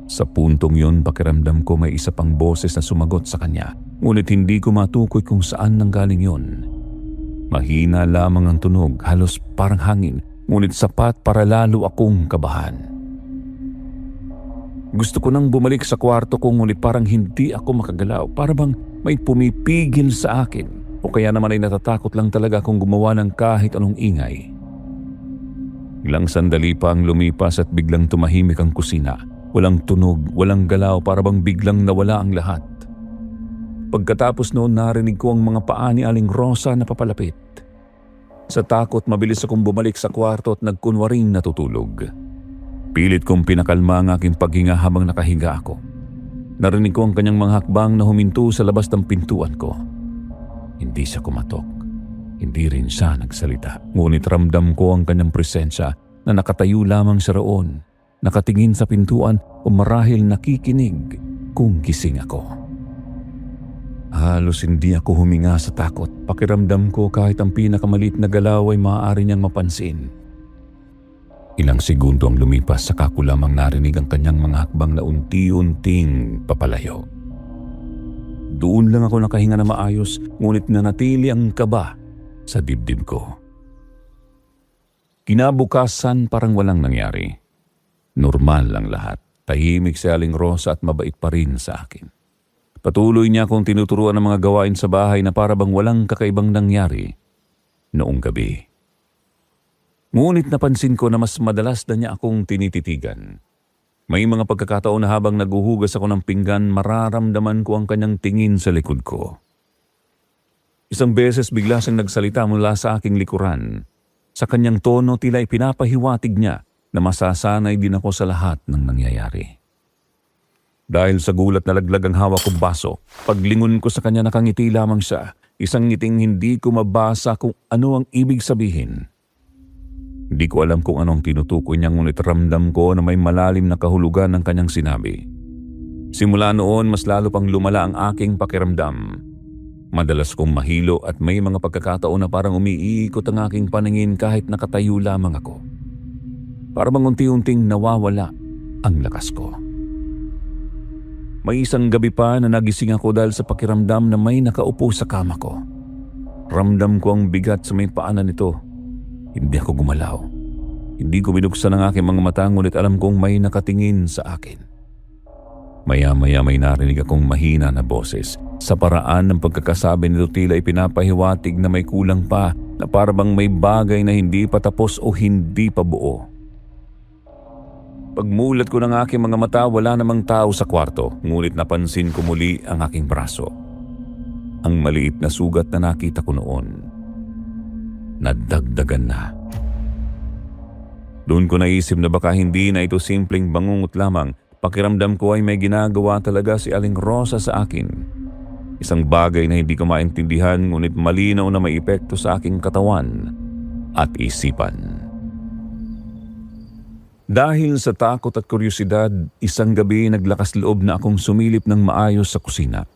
A: Sa puntong yun, pakiramdam ko may isa pang boses na sumagot sa kanya, ngunit hindi ko matukoy kung saan nanggaling yun. Mahina lamang ang tunog, halos parang hangin, ngunit sapat para lalo akong kabahan. Gusto ko nang bumalik sa kwarto ko, ngunit parang hindi ako makagalaw. Para bang may pumipigil sa akin, o kaya naman ay natatakot lang talaga akong gumawa ng kahit anong ingay. Ilang sandali pa ang lumipas at biglang tumahimik ang kusina. Walang tunog, walang galaw, para bang biglang nawala ang lahat. Pagkatapos noon, narinig ko ang mga paa ni Aling Rosa na papalapit. Sa takot, mabilis akong bumalik sa kwarto at nagkunwaring natutulog. Pilit kong pinakalma ang aking paghinga habang nakahiga ako. Narinig ko ang kanyang mga hakbang na huminto sa labas ng pintuan ko. Hindi siya kumatok. Hindi rin siya nagsalita. Ngunit ramdam ko ang kanyang presensya na nakatayo lamang siya roon, nakatingin sa pintuan o marahil nakikinig kung gising ako. Halos hindi ako huminga sa takot. Pakiramdam ko kahit ang pinakamalit na galaw ay maaari niyang mapansin. Ilang segundo ang lumipas, saka ko lamang narinig ang kanyang mga hakbang na unti-unting papalayo. Doon lang ako nakahinga na maayos, ngunit nanatili ang kaba sa dibdib ko. Kinabukasan parang walang nangyari. Normal lang lahat. Tahimik si Aling Rosa at mabait pa rin sa akin. Patuloy niya akong tinuturuan ng mga gawain sa bahay na para bang walang kakaibang nangyari noong gabi. Ngunit napansin ko na mas madalas na niya akong tinititigan. May mga pagkakataon na habang naguhugas ako ng pinggan, mararamdaman ko ang kanyang tingin sa likod ko. Isang beses bigla siyang nagsalita mula sa aking likuran. Sa kanyang tono, tila ipinapahiwatig niya na masasanay din ako sa lahat ng nangyayari. Dahil sa gulat, nalaglag ang hawak kong baso. Paglingon ko sa kanya, nakangiti lamang siya. Isang ngiting hindi ko mabasa kung ano ang ibig sabihin. Hindi ko alam kung anong tinutukoy niya, ngunit ramdam ko na may malalim na kahulugan ng kanyang sinabi. Simula noon, mas lalo pang lumala ang aking pakiramdam. Madalas kong mahilo at may mga pagkakataon na parang umiikot ang aking paningin kahit nakatayo lamang ako. Para bang unti-unting nawawala ang lakas ko. May isang gabi pa na nagising ako dahil sa pakiramdam na may nakaupo sa kama ko. Ramdam ko ang bigat sa may paanan nito. Hindi ako gumalaw. Hindi ko binuksan ang aking mga mata, ngunit alam kong may nakatingin sa akin. Maya-maya may narinig akong mahina na boses. Sa paraan ng pagkakasabi nito, tila ipinapahiwatig na may kulang pa, na para bang may bagay na hindi pa tapos o hindi pa buo. Pagmulat ko ng aking mga mata, wala namang tao sa kwarto, ngunit napansin ko muli ang aking braso. Ang maliit na sugat na nakita ko noon, nadagdagan na. Doon ko naisip na baka hindi na ito simpleng bangungot lamang. Pakiramdam ko ay may ginagawa talaga si Aling Rosa sa akin. Isang bagay na hindi ko maintindihan, ngunit malinaw na may epekto sa aking katawan at isipan. Dahil sa takot at kuryosidad, isang gabi naglakas loob na akong sumilip ng maayos sa kusina.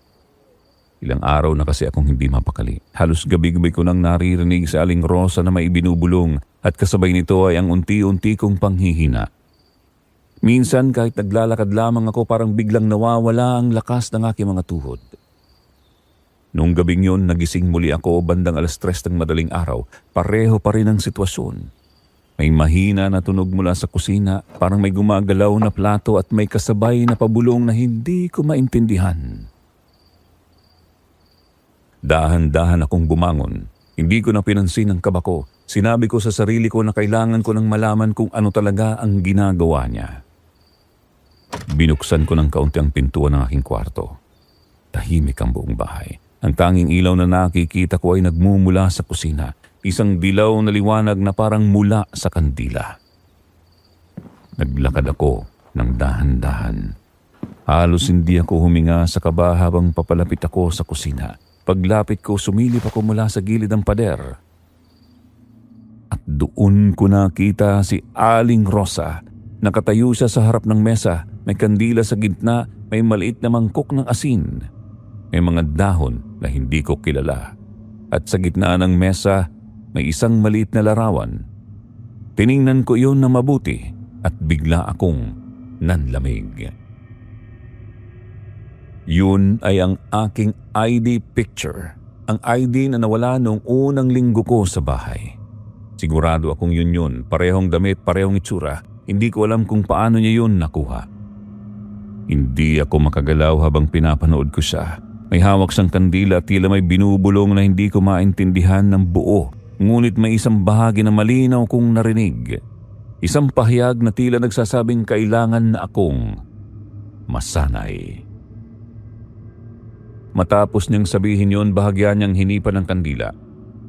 A: Ilang araw na kasi akong hindi mapakali. Halos gabi-gabi ko nang naririnig sa Aling Rosa na may ibinubulong at kasabay nito ay ang unti-unti kong panghihina. Minsan kahit naglalakad lamang ako, parang biglang nawawala ang lakas ng aking mga tuhod. Noong gabing yun, nagising muli ako bandang 3:00 ng madaling araw. Pareho pa rin ang sitwasyon. May mahina na tunog mula sa kusina, parang may gumagalaw na plato at may kasabay na pabulong na hindi ko maintindihan. Dahan-dahan akong bumangon. Hindi ko na pinansin ang kaba ko. Sinabi ko sa sarili ko na kailangan ko nang malaman kung ano talaga ang ginagawa niya. Binuksan ko ng kaunti ang pintuan ng aking kwarto. Tahimik ang buong bahay. Ang tanging ilaw na nakikita ko ay nagmumula sa kusina. Isang dilaw na liwanag na parang mula sa kandila. Naglakad ako ng dahan-dahan. Halos hindi ako huminga sa kaba habang papalapit ako sa kusina. Paglapit ko, sumilip ako mula sa gilid ng pader. At doon ko nakita si Aling Rosa. Nakatayo siya sa harap ng mesa, may kandila sa gitna, may maliit na mangkok ng asin. May mga dahon na hindi ko kilala. At sa gitna ng mesa, may isang maliit na larawan. Tiningnan ko iyon na mabuti at bigla akong nanlamig. Yun ay ang aking ID picture. Ang ID na nawala noong unang linggo ko sa bahay. Sigurado akong yun. Parehong damit, parehong itsura. Hindi ko alam kung paano niya yun nakuha. Hindi ako makagalaw habang pinapanood ko siya. May hawak siyang kandila at tila may binubulong na hindi ko maintindihan ng buo. Ngunit may isang bahagi na malinaw kong narinig. Isang pahayag na tila nagsasabing kailangan na akong masanay. Matapos niyang sabihin yon, bahagya niyang hinipan ng kandila.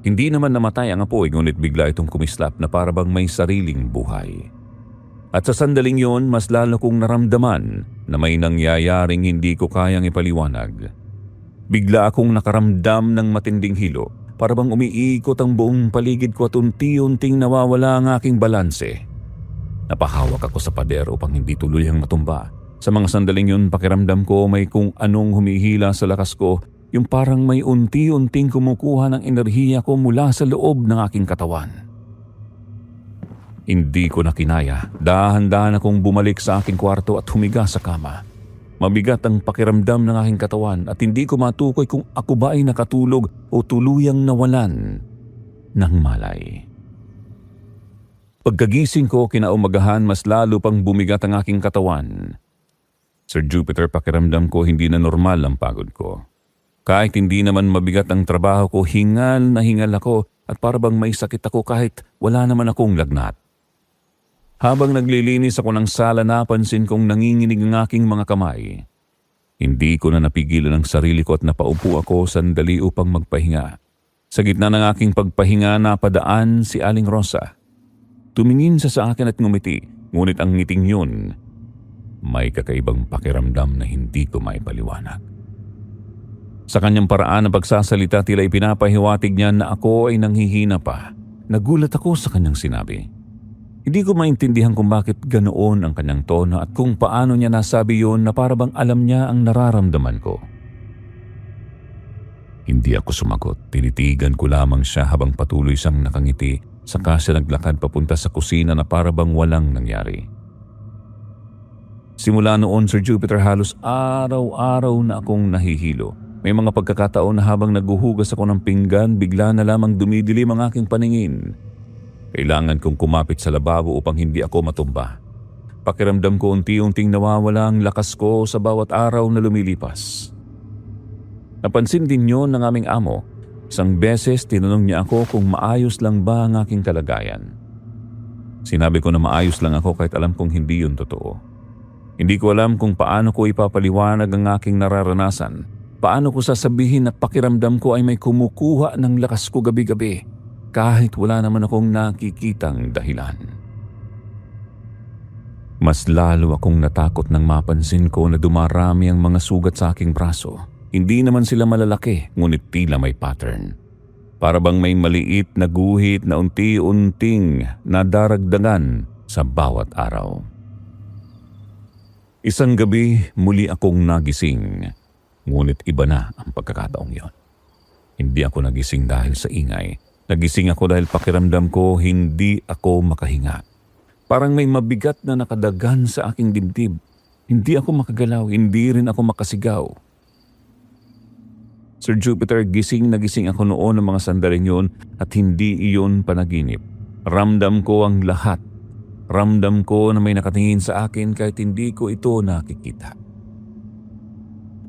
A: Hindi naman namatay ang apoy, ngunit bigla itong kumislap na para bang may sariling buhay. At sa sandaling yon, mas lalo kong naramdaman na may nangyayaring hindi ko kayang ipaliwanag. Bigla akong nakaramdam ng matinding hilo, para bang umiikot ang buong paligid ko at unti-unting nawawala ang aking balanse. Napahawak ako sa pader upang hindi tuluyang matumba. Sa mga sandaling yun, pakiramdam ko may kung anong humihila sa lakas ko, yung parang may unti-unting kumukuha ng enerhiya ko mula sa loob ng aking katawan. Hindi ko na kinaya. Dahan-dahan akong bumalik sa aking kwarto at humiga sa kama. Mabigat ang pakiramdam ng aking katawan at hindi ko matukoy kung ako ba ay nakatulog o tuluyang nawalan ng malay. Pagkagising ko kinaumagahan, mas lalo pang bumigat ang aking katawan. Sir Jupiter, pakiramdam ko hindi na normal ang pagod ko. Kahit hindi naman mabigat ang trabaho ko, hingal na hingal ako at para bang may sakit ako kahit wala naman akong lagnat. Habang naglilinis ako ng sala, napansin kong nanginginig ang aking mga kamay. Hindi ko na napigilan ang sarili ko at napaupo ako sandali upang magpahinga. Sa gitna ng aking pagpahinga, napadaan si Aling Rosa. Tumingin siya sa akin at ngumiti, ngunit ang ngiting yun, may kakaibang pakiramdam na hindi ko maipaliwanag. Sa kanyang paraan ng pagsasalita, tila ipinapahiwatig niya na ako ay nanghihina pa. Nagulat ako sa kanyang sinabi. Hindi ko maintindihan kung bakit ganoon ang kanyang tono at kung paano niya nasabi yun na para bang alam niya ang nararamdaman ko. Hindi ako sumagot. Tinitigan ko lamang siya habang patuloy siyang nakangiti. Saka siya naglakad papunta sa kusina na para bang walang nangyari. Simula noon, Sir Jupiter, halos araw-araw na akong nahihilo. May mga pagkakataon na habang naguhugas ako ng pinggan, bigla na lamang dumidilim ang aking paningin. Kailangan kong kumapit sa lababo upang hindi ako matumba. Pakiramdam ko unti-unting nawawala ang lakas ko sa bawat araw na lumilipas. Napansin din yun ng aming amo. Isang beses tinanong niya ako kung maayos lang ba ang aking kalagayan. Sinabi ko na maayos lang ako kahit alam kong hindi yun totoo. Hindi ko alam kung paano ko ipapaliwanag ang aking nararanasan. Paano ko sasabihin na pakiramdam ko ay may kumukuha ng lakas ko gabi-gabi kahit wala naman akong nakikitang dahilan. Mas lalo akong natakot nang mapansin ko na dumarami ang mga sugat sa aking braso. Hindi naman sila malalaki, ngunit tila may pattern. Para bang may maliit na guhit na unti-unting nadaragdagan sa bawat araw. Isang gabi, muli akong nagising. Ngunit iba na ang pagkakataong yon. Hindi ako nagising dahil sa ingay. Nagising ako dahil pakiramdam ko hindi ako makahinga. Parang may mabigat na nakadagan sa aking dibdib. Hindi ako makagalaw, hindi rin ako makasigaw. Sir Jupiter, gising na gising ako noon ng mga sandaling yun at hindi iyon panaginip. Ramdam ko ang lahat. Ramdam ko na may nakatingin sa akin kahit hindi ko ito nakikita.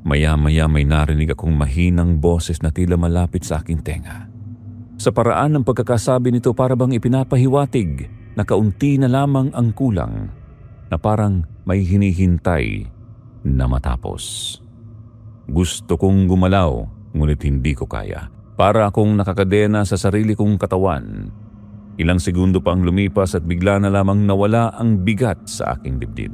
A: Maya-maya may narinig akong mahinang boses na tila malapit sa aking tenga. Sa paraan ng pagkakasabi nito, para bang ipinapahiwatig na kaunti na lamang ang kulang, na parang may hinihintay na matapos. Gusto kong gumalaw, ngunit hindi ko kaya. Para akong nakakadena sa sarili kong katawan. Ilang segundo pa ang lumipas at bigla na lamang nawala ang bigat sa aking dibdib.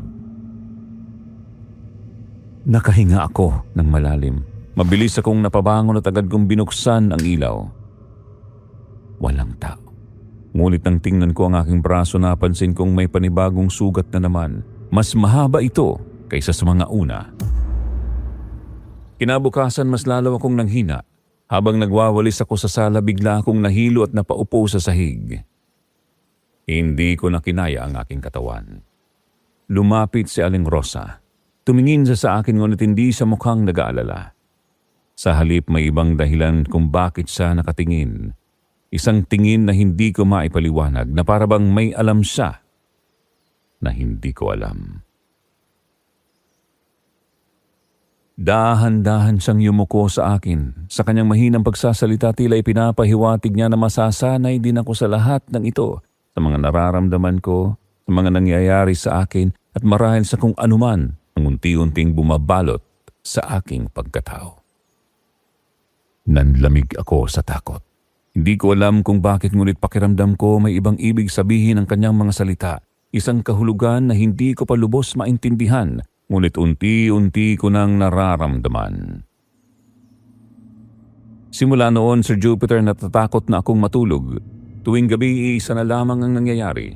A: Nakahinga ako ng malalim. Mabilis akong napabangon at agad kong binuksan ang ilaw. Walang tao. Ngunit nang tingnan ko ang aking braso, napansin kong may panibagong sugat na naman. Mas mahaba ito kaysa sa mga una. Kinabukasan mas lalo akong nanghina. Habang nagwawalis ako sa sala, bigla akong nahilo at napaupo sa sahig. Hindi ko na kinaya ang aking katawan. Lumapit si Aling Rosa. Tumingin siya sa akin ngunit hindi siya mukhang nag-aalala. Sa halip may ibang dahilan kung bakit siya nakatingin. Isang tingin na hindi ko maipaliwanag, na parabang may alam siya na hindi ko alam. Dahan-dahan siyang yumuko sa akin. Sa kanyang mahinang pagsasalita, tila ipinapahiwatig niya na masasanay din ako sa lahat ng ito, sa mga nararamdaman ko, sa mga nangyayari sa akin, at marahil sa kung anuman ang unti-unting bumabalot sa aking pagkatao. Nanlamig ako sa takot. Hindi ko alam kung bakit, ngunit pakiramdam ko may ibang ibig sabihin ang kanyang mga salita. Isang kahulugan na hindi ko pa lubos maintindihan, ngunit unti-unti ko nang nararamdaman. Simula noon, Sir Jupiter, natatakot na akong matulog. Tuwing gabi, isa na lamang ang nangyayari.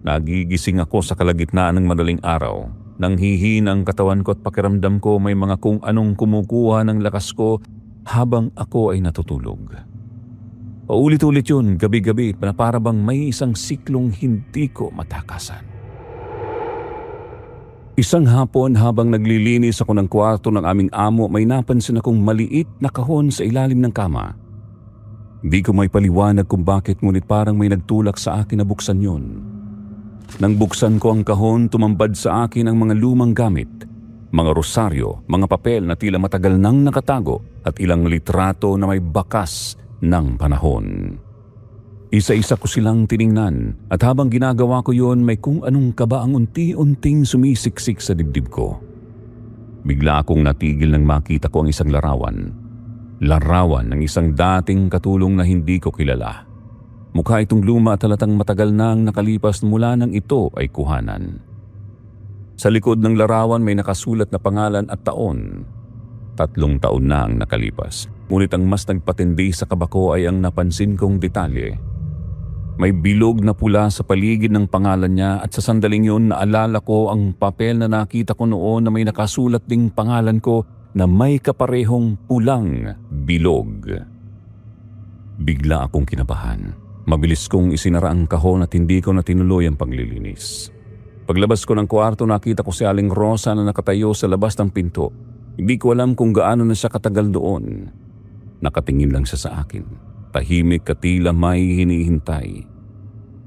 A: Nagigising ako sa kalagitnaan ng madaling araw. Nanghihina ang katawan ko at pakiramdam ko may mga kung anong kumukuha ng lakas ko habang ako ay natutulog. Paulit-ulit yun, gabi-gabi, na para bang may isang siklong hindi ko matakasan. Isang hapon, habang naglilinis ako ng kwarto ng aming amo, may napansin akong maliit na kahon sa ilalim ng kama. Hindi ko may paliwanag kung bakit, ngunit parang may nagtulak sa akin na buksan yun. Nang buksan ko ang kahon, tumambad sa akin ang mga lumang gamit, mga rosaryo, mga papel na tila matagal nang nakatago, at ilang litrato na may bakas ng panahon. Isa-isa ko silang tiningnan, at habang ginagawa ko yon, may kung anong kaba ang unti-unting sumisiksik sa dibdib ko. Bigla akong natigil nang makita ko ang isang larawan. Larawan ng isang dating katulong na hindi ko kilala. Mukha itong luma at halatang matagal nang nakalipas mula nang ito ay kuhanan. Sa likod ng larawan may nakasulat na pangalan at taon. 3 taon na ang nakalipas. Ngunit ang mas nagpatindi sa kaba ko ay ang napansin kong detalye. May bilog na pula sa paligid ng pangalan niya, at sa sandaling yun naalala ko ang papel na nakita ko noon na may nakasulat ding pangalan ko na may kaparehong pulang bilog. Bigla akong kinabahan. Mabilis kong isinara ang kahon at hindi ko na tinuloy ang paglilinis. Paglabas ko ng kwarto, nakita ko si Aling Rosa na nakatayo sa labas ng pinto. Hindi ko alam kung gaano na siya katagal doon. Nakatingin lang siya sa akin. Tahimik at tila may hinihintay.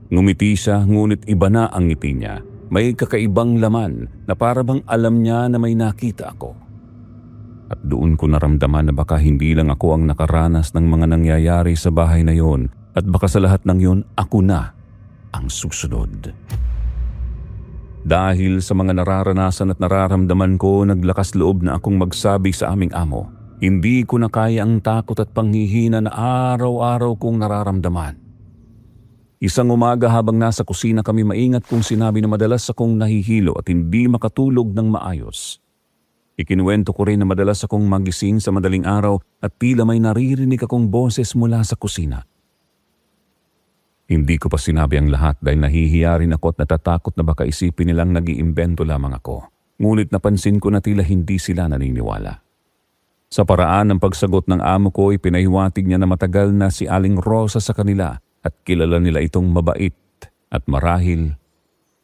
A: Ngumiti siya, ngunit iba na ang ngiti niya. May kakaibang laman na parabang alam niya na may nakita ako. At doon ko naramdaman na baka hindi lang ako ang nakaranas ng mga nangyayari sa bahay na yon, at baka sa lahat ng yon ako na ang susunod. Dahil sa mga nararanasan at nararamdaman ko, naglakas loob na akong magsabi sa aming amo. Hindi ko na kaya ang takot at panghihina na araw-araw kong nararamdaman. Isang umaga habang nasa kusina kami, maingat kong sinabi na madalas akong nahihilo at hindi makatulog ng maayos. Ikinuwento ko rin na madalas akong magising sa madaling araw at tila may naririnig akong boses mula sa kusina. Hindi ko pa sinabi ang lahat dahil nahihiya rin ako at natatakot na baka isipin nilang nag-iimbento lamang ako. Ngunit napansin ko na tila hindi sila naniniwala. Sa paraan ng pagsagot ng amo ko, ipinahiwatig niya na matagal na si Aling Rosa sa kanila at kilala nila itong mabait at marahil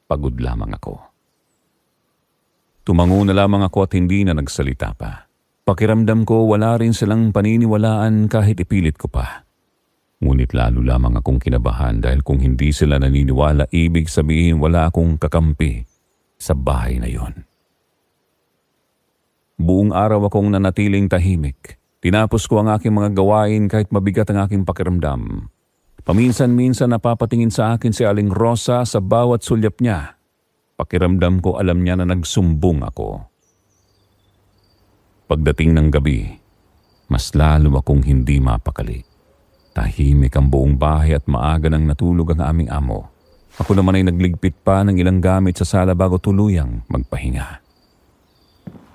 A: pagod lamang ako. Tumango na lamang ako at hindi na nagsalita pa. Pakiramdam ko wala rin silang paniniwalaan kahit ipilit ko pa. Ngunit lalo lamang akong kinabahan dahil kung hindi sila naniniwala, ibig sabihin wala akong kakampi sa bahay na yon. Buong araw akong nanatiling tahimik. Tinapos ko ang aking mga gawain kahit mabigat ang aking pakiramdam. Paminsan-minsan napapatingin sa akin si Aling Rosa sa bawat sulyap niya. Pakiramdam ko alam niya na nagsumbong ako. Pagdating ng gabi, mas lalo akong hindi mapakali. Tahimik ang buong bahay at maaga nang natulog ang aming amo. Ako naman ay nagligpit pa ng ilang gamit sa sala bago tuluyang magpahinga.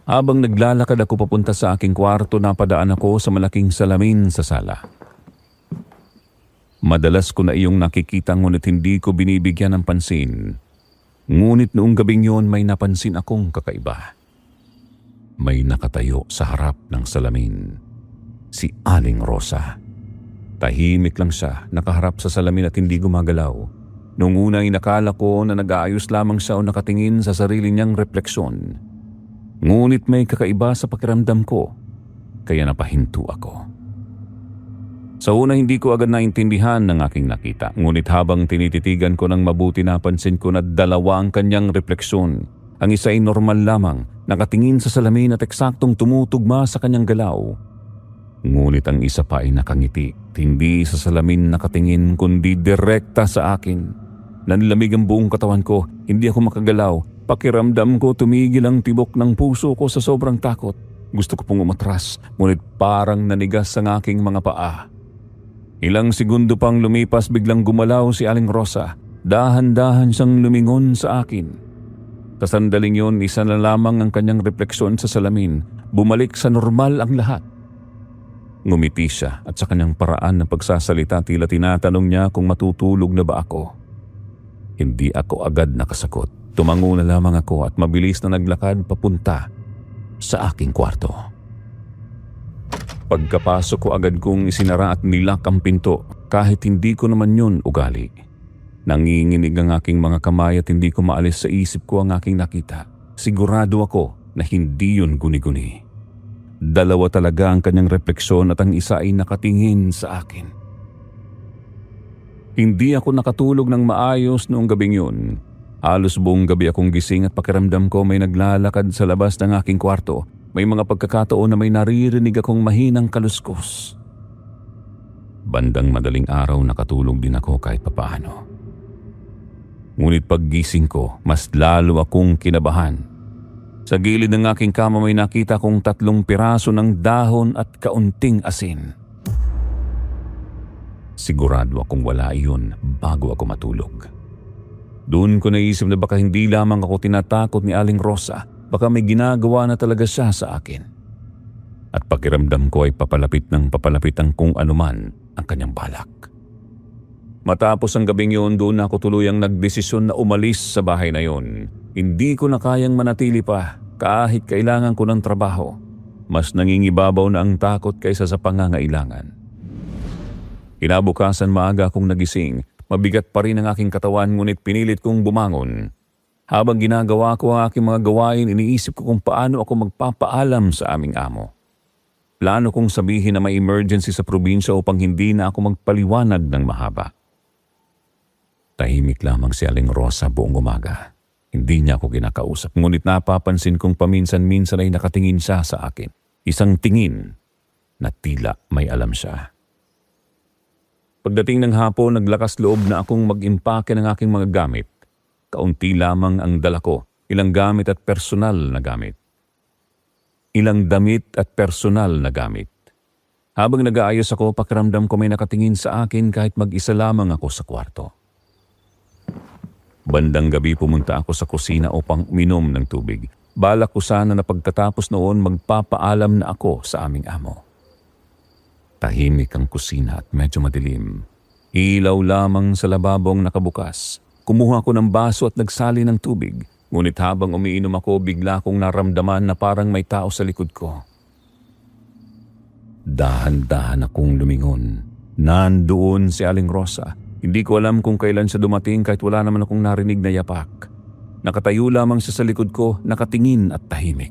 A: Habang naglalakad ako papunta sa aking kwarto, napadaan ako sa malaking salamin sa sala. Madalas ko na iyong nakikita ngunit hindi ko binibigyan ng pansin. Ngunit noong gabing yon may napansin akong kakaiba. May nakatayo sa harap ng salamin. Si Aling Rosa. Tahimik lang siya, nakaharap sa salamin at hindi gumagalaw. Noong una ay nakala ko na nag-aayos lamang siya o nakatingin sa sarili niyang refleksyon. Ngunit may kakaiba sa pakiramdam ko, kaya napahinto ako. Sa una hindi ko agad naintindihan ng aking nakita, ngunit habang tinititigan ko ng mabuti napansin ko na dalawa ang kanyang refleksyon. Ang isa ay normal lamang, nakatingin sa salamin at eksaktong tumutugma sa kanyang galaw. Ngunit ang isa pa ay nakangiti, hindi sa salamin nakatingin kundi direkta sa akin. Nanlamig ang buong katawan ko, hindi ako makagalaw. Pakiramdam ko tumigil ang tibok ng puso ko sa sobrang takot. Gusto ko pong umatras, ngunit parang nanigas ang aking mga paa. Ilang segundo pang lumipas biglang gumalaw si Aling Rosa. Dahan-dahan siyang lumingon sa akin. Sa sandaling yon, isa na lamang ang kanyang refleksyon sa salamin. Bumalik sa normal ang lahat. Ngumiti siya at sa kanyang paraan ng pagsasalita tila tinatanong niya kung matutulog na ba ako. Hindi ako agad nakasagot. Tumango na lamang ako at mabilis na naglakad papunta sa aking kwarto. Pagkapasok ko agad kong isinara at nilak ang pinto kahit hindi ko naman yun ugali. Nanginginig ang aking mga kamay at hindi ko maalis sa isip ko ang aking nakita. Sigurado ako na hindi yun guni-guni. Dalawa talaga ang kanyang refleksyon at ang isa ay nakatingin sa akin. Hindi ako nakatulog ng maayos noong gabing yun. Halos buong gabi akong gising at pakiramdam ko may naglalakad sa labas ng aking kwarto. May mga pagkakataon na may naririnig akong mahinang kaluskos. Bandang madaling araw nakatulog din ako kahit papaano. Ngunit paggising ko, mas lalo akong kinabahan. Sa gilid ng aking kama may nakita kong 3 piraso ng dahon at kaunting asin. Sigurado akong wala iyon bago ako matulog. Doon ko naisip na baka hindi lamang ako tinatakot ni Aling Rosa, baka may ginagawa na talaga siya sa akin. At pakiramdam ko ay papalapit ng papalapit ang kung anuman ang kanyang balak. Matapos ang gabing yun, doon ako tuluyang nagdesisyon na umalis sa bahay na yun. Hindi ko na kayang manatili pa kahit kailangan ko ng trabaho. Mas nangingibabaw na ang takot kaysa sa pangangailangan. Kinabukasan maaga akong nagising. Mabigat pa rin ang aking katawan ngunit pinilit kong bumangon. Habang ginagawa ko ang aking mga gawain, iniisip ko kung paano ako magpapaalam sa aming amo. Plano kong sabihin na may emergency sa probinsya upang hindi na ako magpaliwanag ng mahaba. Tahimik lamang si Aling Rosa buong umaga. Hindi niya ako kinakausap, ngunit napapansin kong paminsan-minsan ay nakatingin siya sa akin. Isang tingin na tila may alam siya. Pagdating ng hapon, naglakas loob na akong mag-impake ng aking mga gamit. Kaunti lamang ang dala ko, ilang gamit at personal na gamit. Ilang damit at personal na gamit. Habang nag-aayos ako, pakiramdam ko may nakatingin sa akin kahit mag-isa lamang ako sa kwarto. Bandang gabi pumunta ako sa kusina upang uminom ng tubig. Balak ko sana na pagkatapos noon magpapaalam na ako sa aming amo. Tahimik ang kusina at medyo madilim. Ilaw lamang sa lababong nakabukas. Kumuha ko ng baso at nagsali ng tubig. Ngunit habang umiinom ako, bigla kong naramdaman na parang may tao sa likod ko. Dahan-dahan akong lumingon. Nandoon si Aling Rosa. Hindi ko alam kung kailan siya dumating kahit wala naman akong narinig na yapak. Nakatayo lamang siya sa likod ko, nakatingin at tahimik.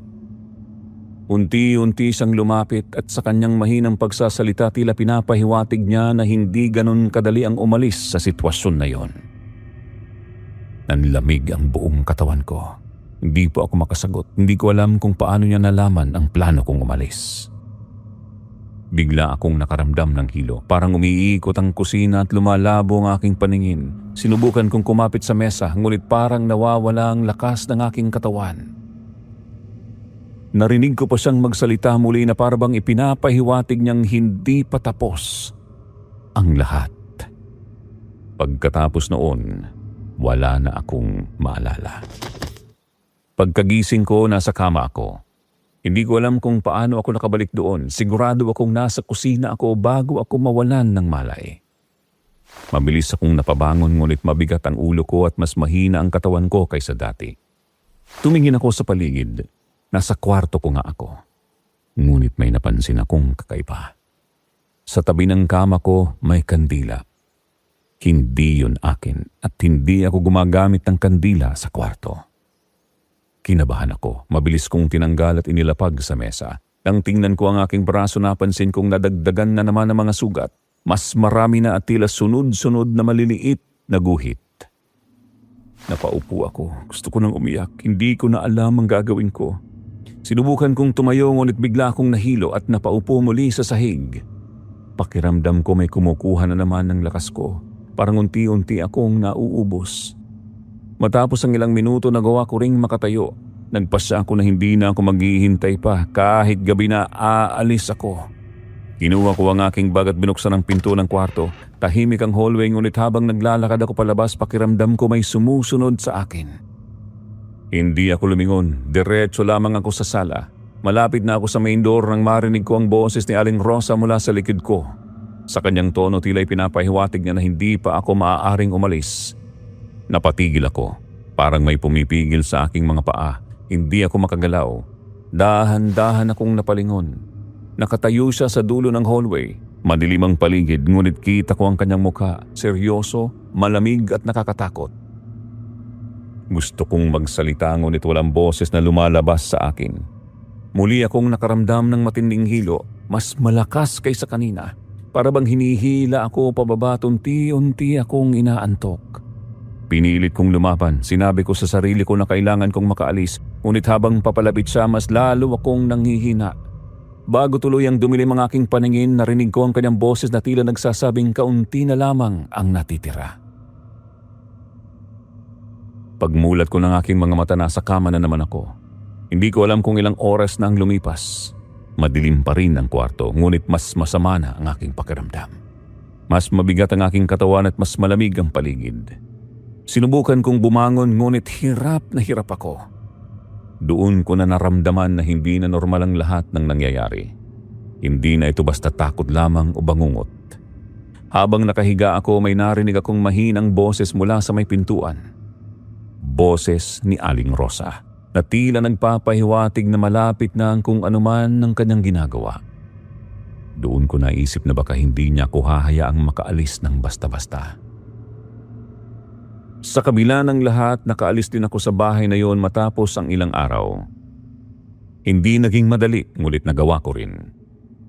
A: Unti-unti siyang lumapit at sa kanyang mahinang pagsasalita tila pinapahiwatig niya na hindi ganon kadali ang umalis sa sitwasyon na yon. Nanlamig ang buong katawan ko. Hindi po ako makasagot. Hindi ko alam kung paano niya nalaman ang plano kong umalis. Bigla akong nakaramdam ng hilo. Parang umiikot ang kusina at lumalabo ang aking paningin. Sinubukan kong kumapit sa mesa, ngunit parang nawawala ang lakas ng aking katawan. Narinig ko pa siyang magsalita muli na parang ipinapahiwatig niyang hindi pa tapos ang lahat. Pagkatapos noon, wala na akong maalala. Pagkagising ko, nasa kama ako. Hindi ko alam kung paano ako nakabalik doon. Sigurado akong nasa kusina ako bago ako mawalan ng malay. Mabilis akong napabangon ngunit mabigat ang ulo ko at mas mahina ang katawan ko kaysa dati. Tumingin ako sa paligid. Nasa kwarto ko nga ako. Ngunit may napansin akong kakaiba. Sa tabi ng kama ko may kandila. Hindi yun akin at hindi ako gumagamit ng kandila sa kwarto. Kinabahan ako. Mabilis kong tinanggal at inilapag sa mesa. Nang tingnan ko ang aking braso, napansin kong nadagdagan na naman ang mga sugat. Mas marami na at tila sunod-sunod na maliliit na guhit. Napaupo ako. Gusto ko nang umiyak. Hindi ko na alam ang gagawin ko. Sinubukan kong tumayo ngunit bigla akong nahilo at napaupo muli sa sahig. Pakiramdam ko may kumukuha na naman ng lakas ko. Parang unti-unti akong nauubos. Matapos ang ilang minuto nagawa ko ring makatayo. Nagpasya ako na hindi na ako maghihintay pa kahit gabi na aalis ako. Kinuha ko ang aking bag at binuksan ang pinto ng kwarto. Tahimik ang hallway ngunit habang naglalakad ako palabas, pakiramdam ko may sumusunod sa akin. Hindi ako lumingon. Diretso lamang ako sa sala. Malapit na ako sa main door nang marinig ko ang boses ni Aling Rosa mula sa likod ko. Sa kanyang tono tila'y pinapahiwatig niya na hindi pa ako maaaring umalis. Napatigil ako. Parang may pumipigil sa aking mga paa. Hindi ako makagalaw. Dahan-dahan akong napalingon. Nakatayo siya sa dulo ng hallway. Madilim ang paligid ngunit kita ko ang kanyang mukha. Seryoso, malamig at nakakatakot. Gusto kong magsalita ngunit walang boses na lumalabas sa akin. Muli akong nakaramdam ng matinding hilo. Mas malakas kaysa kanina. Para bang hinihila ako pababa at unti-unti akong inaantok. Pinilit kong lumaban. Sinabi ko sa sarili ko na kailangan kong makaalis. Ngunit habang papalapit siya, mas lalo akong nanghihina. Bago tuloy ang dumilim ang aking paningin, narinig ko ang kanyang boses na tila nagsasabing kaunti na lamang ang natitira. Pagmulat ko ng aking mga mata, nasa kama na naman ako. Hindi ko alam kung ilang oras na ang lumipas. Madilim pa rin ang kwarto, ngunit mas masama na ang aking pakiramdam. Mas mabigat ang aking katawan at mas malamig ang paligid. Sinubukan kong bumangon ngunit hirap na hirap ako. Doon ko na naramdaman na hindi na normal ang lahat ng nangyayari. Hindi na ito basta takot lamang o bangungot. Habang nakahiga ako, may narinig akong mahinang boses mula sa may pintuan. Boses ni Aling Rosa na tila nagpapahiwatig na malapit na ang kung anuman ng kanyang ginagawa. Doon ko naisip na baka hindi niya ako hahayaang makaalis ng basta-basta. Sa kabila ng lahat, nakaalis din ako sa bahay na yon matapos ang ilang araw. Hindi naging madali, ngulit nagawa ko rin.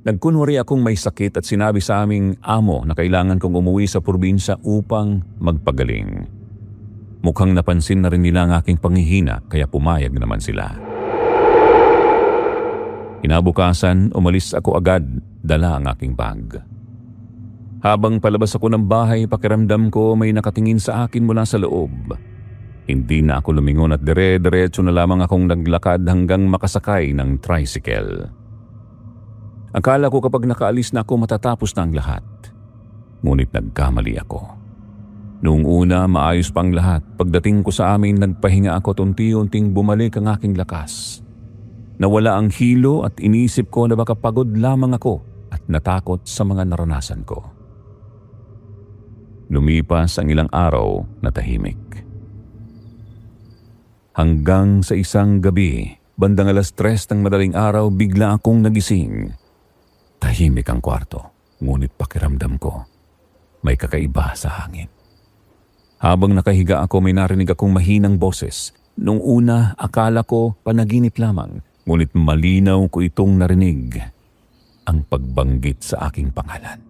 A: Nagkunwari akong may sakit at sinabi sa aming amo na kailangan kong umuwi sa probinsya upang magpagaling. Mukhang napansin na rin nila ang aking panghihina kaya pumayag naman sila. Kinabukasan, umalis ako agad, dala ang aking bag. Habang palabas ako ng bahay, pakiramdam ko may nakatingin sa akin mula sa loob. Hindi na ako lumingon at dire-diretso na lamang akong naglakad hanggang makasakay ng tricycle. Akala ko kapag nakaalis na ako matatapos na ang lahat. Ngunit nagkamali ako. Noong una, maayos pang lahat. Pagdating ko sa amin, nagpahinga ako at unti-unting bumalik ang aking lakas. Nawala ang hilo at inisip ko na baka pagod lamang ako at natakot sa mga naranasan ko. Lumipas ang ilang araw na tahimik. Hanggang sa isang gabi, bandang 3:00 ng madaling araw, bigla akong nagising. Tahimik ang kwarto, ngunit pakiramdam ko may kakaiba sa hangin. Habang nakahiga ako, may narinig akong mahinang boses. Nung una, akala ko panaginip lamang, ngunit malinaw ko itong narinig. Ang pagbanggit sa aking pangalan.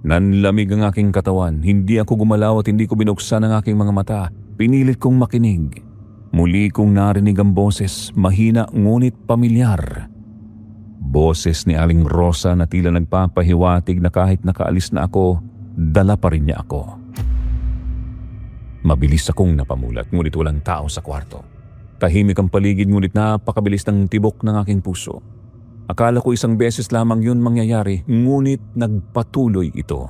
A: Nanlamig ang aking katawan. Hindi ako gumalaw at hindi ko binuksan ang aking mga mata. Pinilit kong makinig. Muli kong narinig ang boses, mahina ngunit pamilyar. Boses ni Aling Rosa na tila nagpapahiwatig na kahit nakaalis na ako, dala pa rin niya ako. Mabilis akong napamulat ngunit walang tao sa kwarto. Tahimik ang paligid ngunit napakabilis ng tibok ng aking puso. Akala ko isang beses lamang yun mangyayari, ngunit nagpatuloy ito.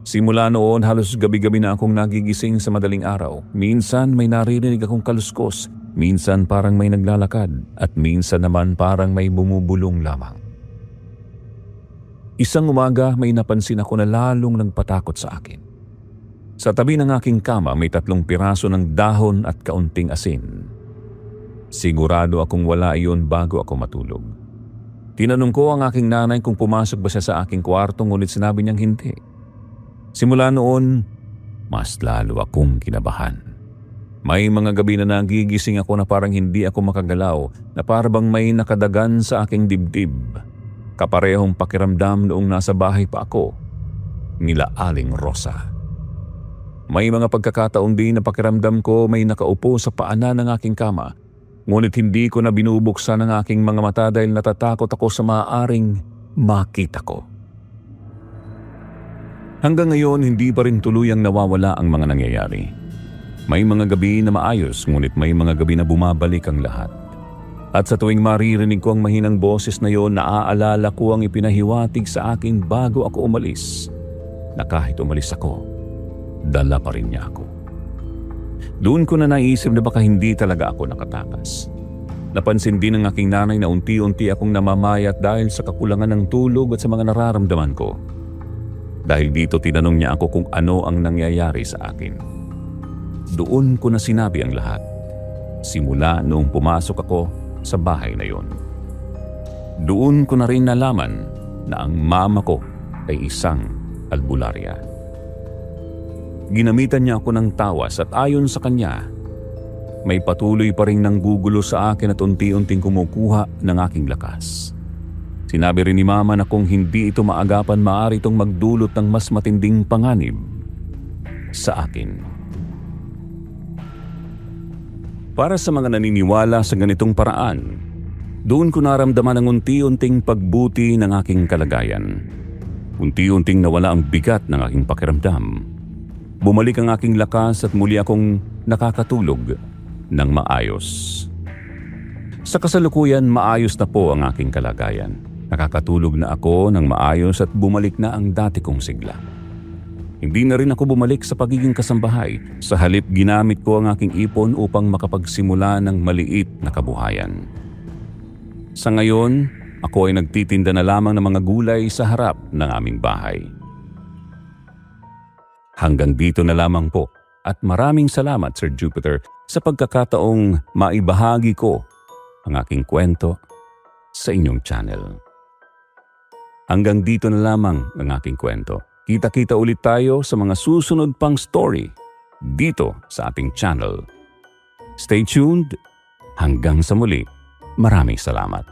A: Simula noon, halos gabi-gabi na akong nagigising sa madaling araw. Minsan may naririnig akong kaluskos, minsan parang may naglalakad, at minsan naman parang may bumubulong lamang. Isang umaga may napansin ako na lalong nagpatakot sa akin. Sa tabi ng aking kama may 3 piraso ng dahon at kaunting asin. Sigurado akong wala iyon bago ako matulog. Tinanong ko ang aking nanay kung pumasok ba siya sa aking kwarto, ngunit sinabi niyang hindi. Simula noon, mas lalo akong kinabahan. May mga gabi na nagigising ako na parang hindi ako makagalaw, na parang may nakadagan sa aking dibdib. Kaparehong pakiramdam noong nasa bahay pa ako nila Aling Rosa. May mga pagkakataon din na pakiramdam ko may nakaupo sa paanan ng aking kama, ngunit hindi ko na binubuksan ang aking mga mata dahil natatakot ako sa maaaring makita ko. Hanggang ngayon, hindi pa rin tuluyang nawawala ang mga nangyayari. May mga gabi na maayos, ngunit may mga gabi na bumabalik ang lahat. At sa tuwing maririnig ko ang mahinang boses na yon, naaalala ko ang ipinahiwatig sa akin bago ako umalis, na kahit umalis ako, dala pa rin niya ako. Doon ko na naisip na baka hindi talaga ako nakatakas. Napansin din ng aking nanay na unti-unti akong namamayat dahil sa kakulangan ng tulog at sa mga nararamdaman ko. Dahil dito tinanong niya ako kung ano ang nangyayari sa akin. Doon ko na sinabi ang lahat, simula noong pumasok ako sa bahay na yon. Doon ko na rin nalaman na ang mama ko ay isang albularya. Ginamitan niya ako ng tawas at ayon sa kanya, may patuloy pa rin nanggugulo sa akin at unti-unting kumukuha ng aking lakas. Sinabi rin ni mama na kung hindi ito maagapan, maaari itong magdulot ng mas matinding panganib sa akin. Para sa mga naniniwala sa ganitong paraan, doon ko naramdaman ang unti-unting pagbuti ng aking kalagayan. Unti-unting nawala ang bigat ng aking pakiramdam. Bumalik ang aking lakas at muli akong nakakatulog ng maayos. Sa kasalukuyan, maayos na po ang aking kalagayan. Nakakatulog na ako ng maayos at bumalik na ang dati kong sigla. Hindi na rin ako bumalik sa pagiging kasambahay. Sa halip, ginamit ko ang aking ipon upang makapagsimula ng maliit na kabuhayan. Sa ngayon, ako ay nagtitinda na lamang ng mga gulay sa harap ng aming bahay. Hanggang dito na lamang po at maraming salamat Sir Jupiter sa pagkakataong maibahagi ko ang aking kwento sa inyong channel. Hanggang dito na lamang ang aking kwento. Kita-kita ulit tayo sa mga susunod pang story dito sa ating channel. Stay tuned. Hanggang sa muli. Maraming salamat.